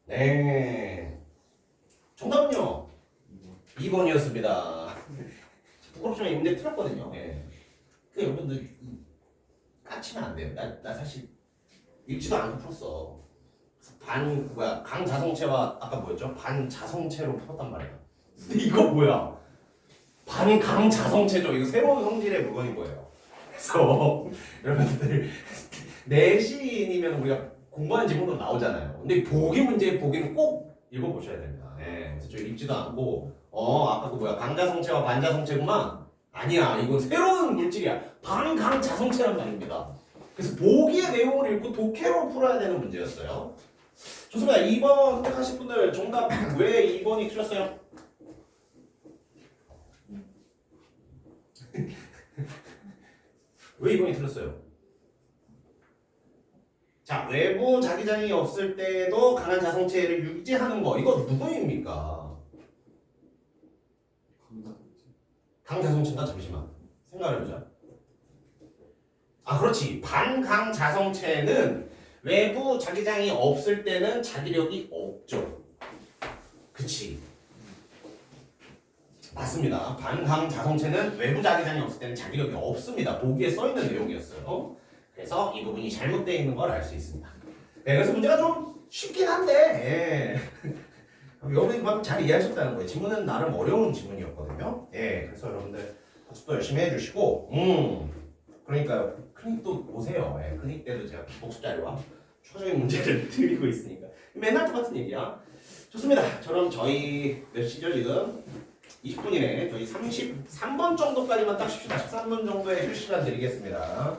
Speaker 1: 네. 정답은요? 2번이었습니다. 부끄럽지만 이 문제 틀렸거든요. 예. 그 여러분들 까치면 안 돼요. 나 사실 읽지도 않고 풀었어. 강자성체와 아까 뭐였죠? 반자성체로 풀었단 말이야. 근데 이거 뭐야? 반강자성체죠. 이거 새로운 성질의 물건인 거예요. 그래서 여러분들 내신이면 우리가 공부하는 지문으로 나오잖아요. 근데 보기 문제의 보기는 꼭 읽어보셔야 됩니다. 네, 그래서 저 읽지도 않고 아까 그 뭐야 강자성체와 반자성체구만. 아니야, 이건 새로운 물질이야. 반강자성체란 말입니다. 그래서 보기의 내용을 읽고 독해로 풀어야 되는 문제였어요. 좋습니다. 2번 선택하신 분들 정답 왜 2번이 틀렸어요? 왜 2번이 틀렸어요? 자, 외부 자기장이 없을 때도 강한 자성체를 유지하는 거 이거 누구입니까? 강자성체인가? 잠시만 생각해보자. 그렇지. 반강자성체는 외부 자기장이 없을 때는 자기력이 없죠. 그치. 맞습니다. 반항 자성체는 외부 자기장이 없을 때는 자기력이 없습니다. 보기에 써 있는 내용이었어요. 그래서 이 부분이 잘못되어 있는 걸 알 수 있습니다. 네, 그래서 문제가 좀 쉽긴 한데 여러분이 그만큼 잘 이해하셨다는 거예요. 지문은 나름 어려운 지문이었거든요. 예, 그래서 여러분들 복습도 열심히 해주시고 그러니까요. 클릭도 오세요. 예, 클릭 때도 제가 복습 자료와 추가적인 문제를 드리고 있으니까 맨날 똑같은 얘기야. 좋습니다. 그럼 저희 몇 시죠 지금? 20분이네. 저희 33번 정도까지만 딱 쉽시다. 13분 정도의 휴식 시간 드리겠습니다.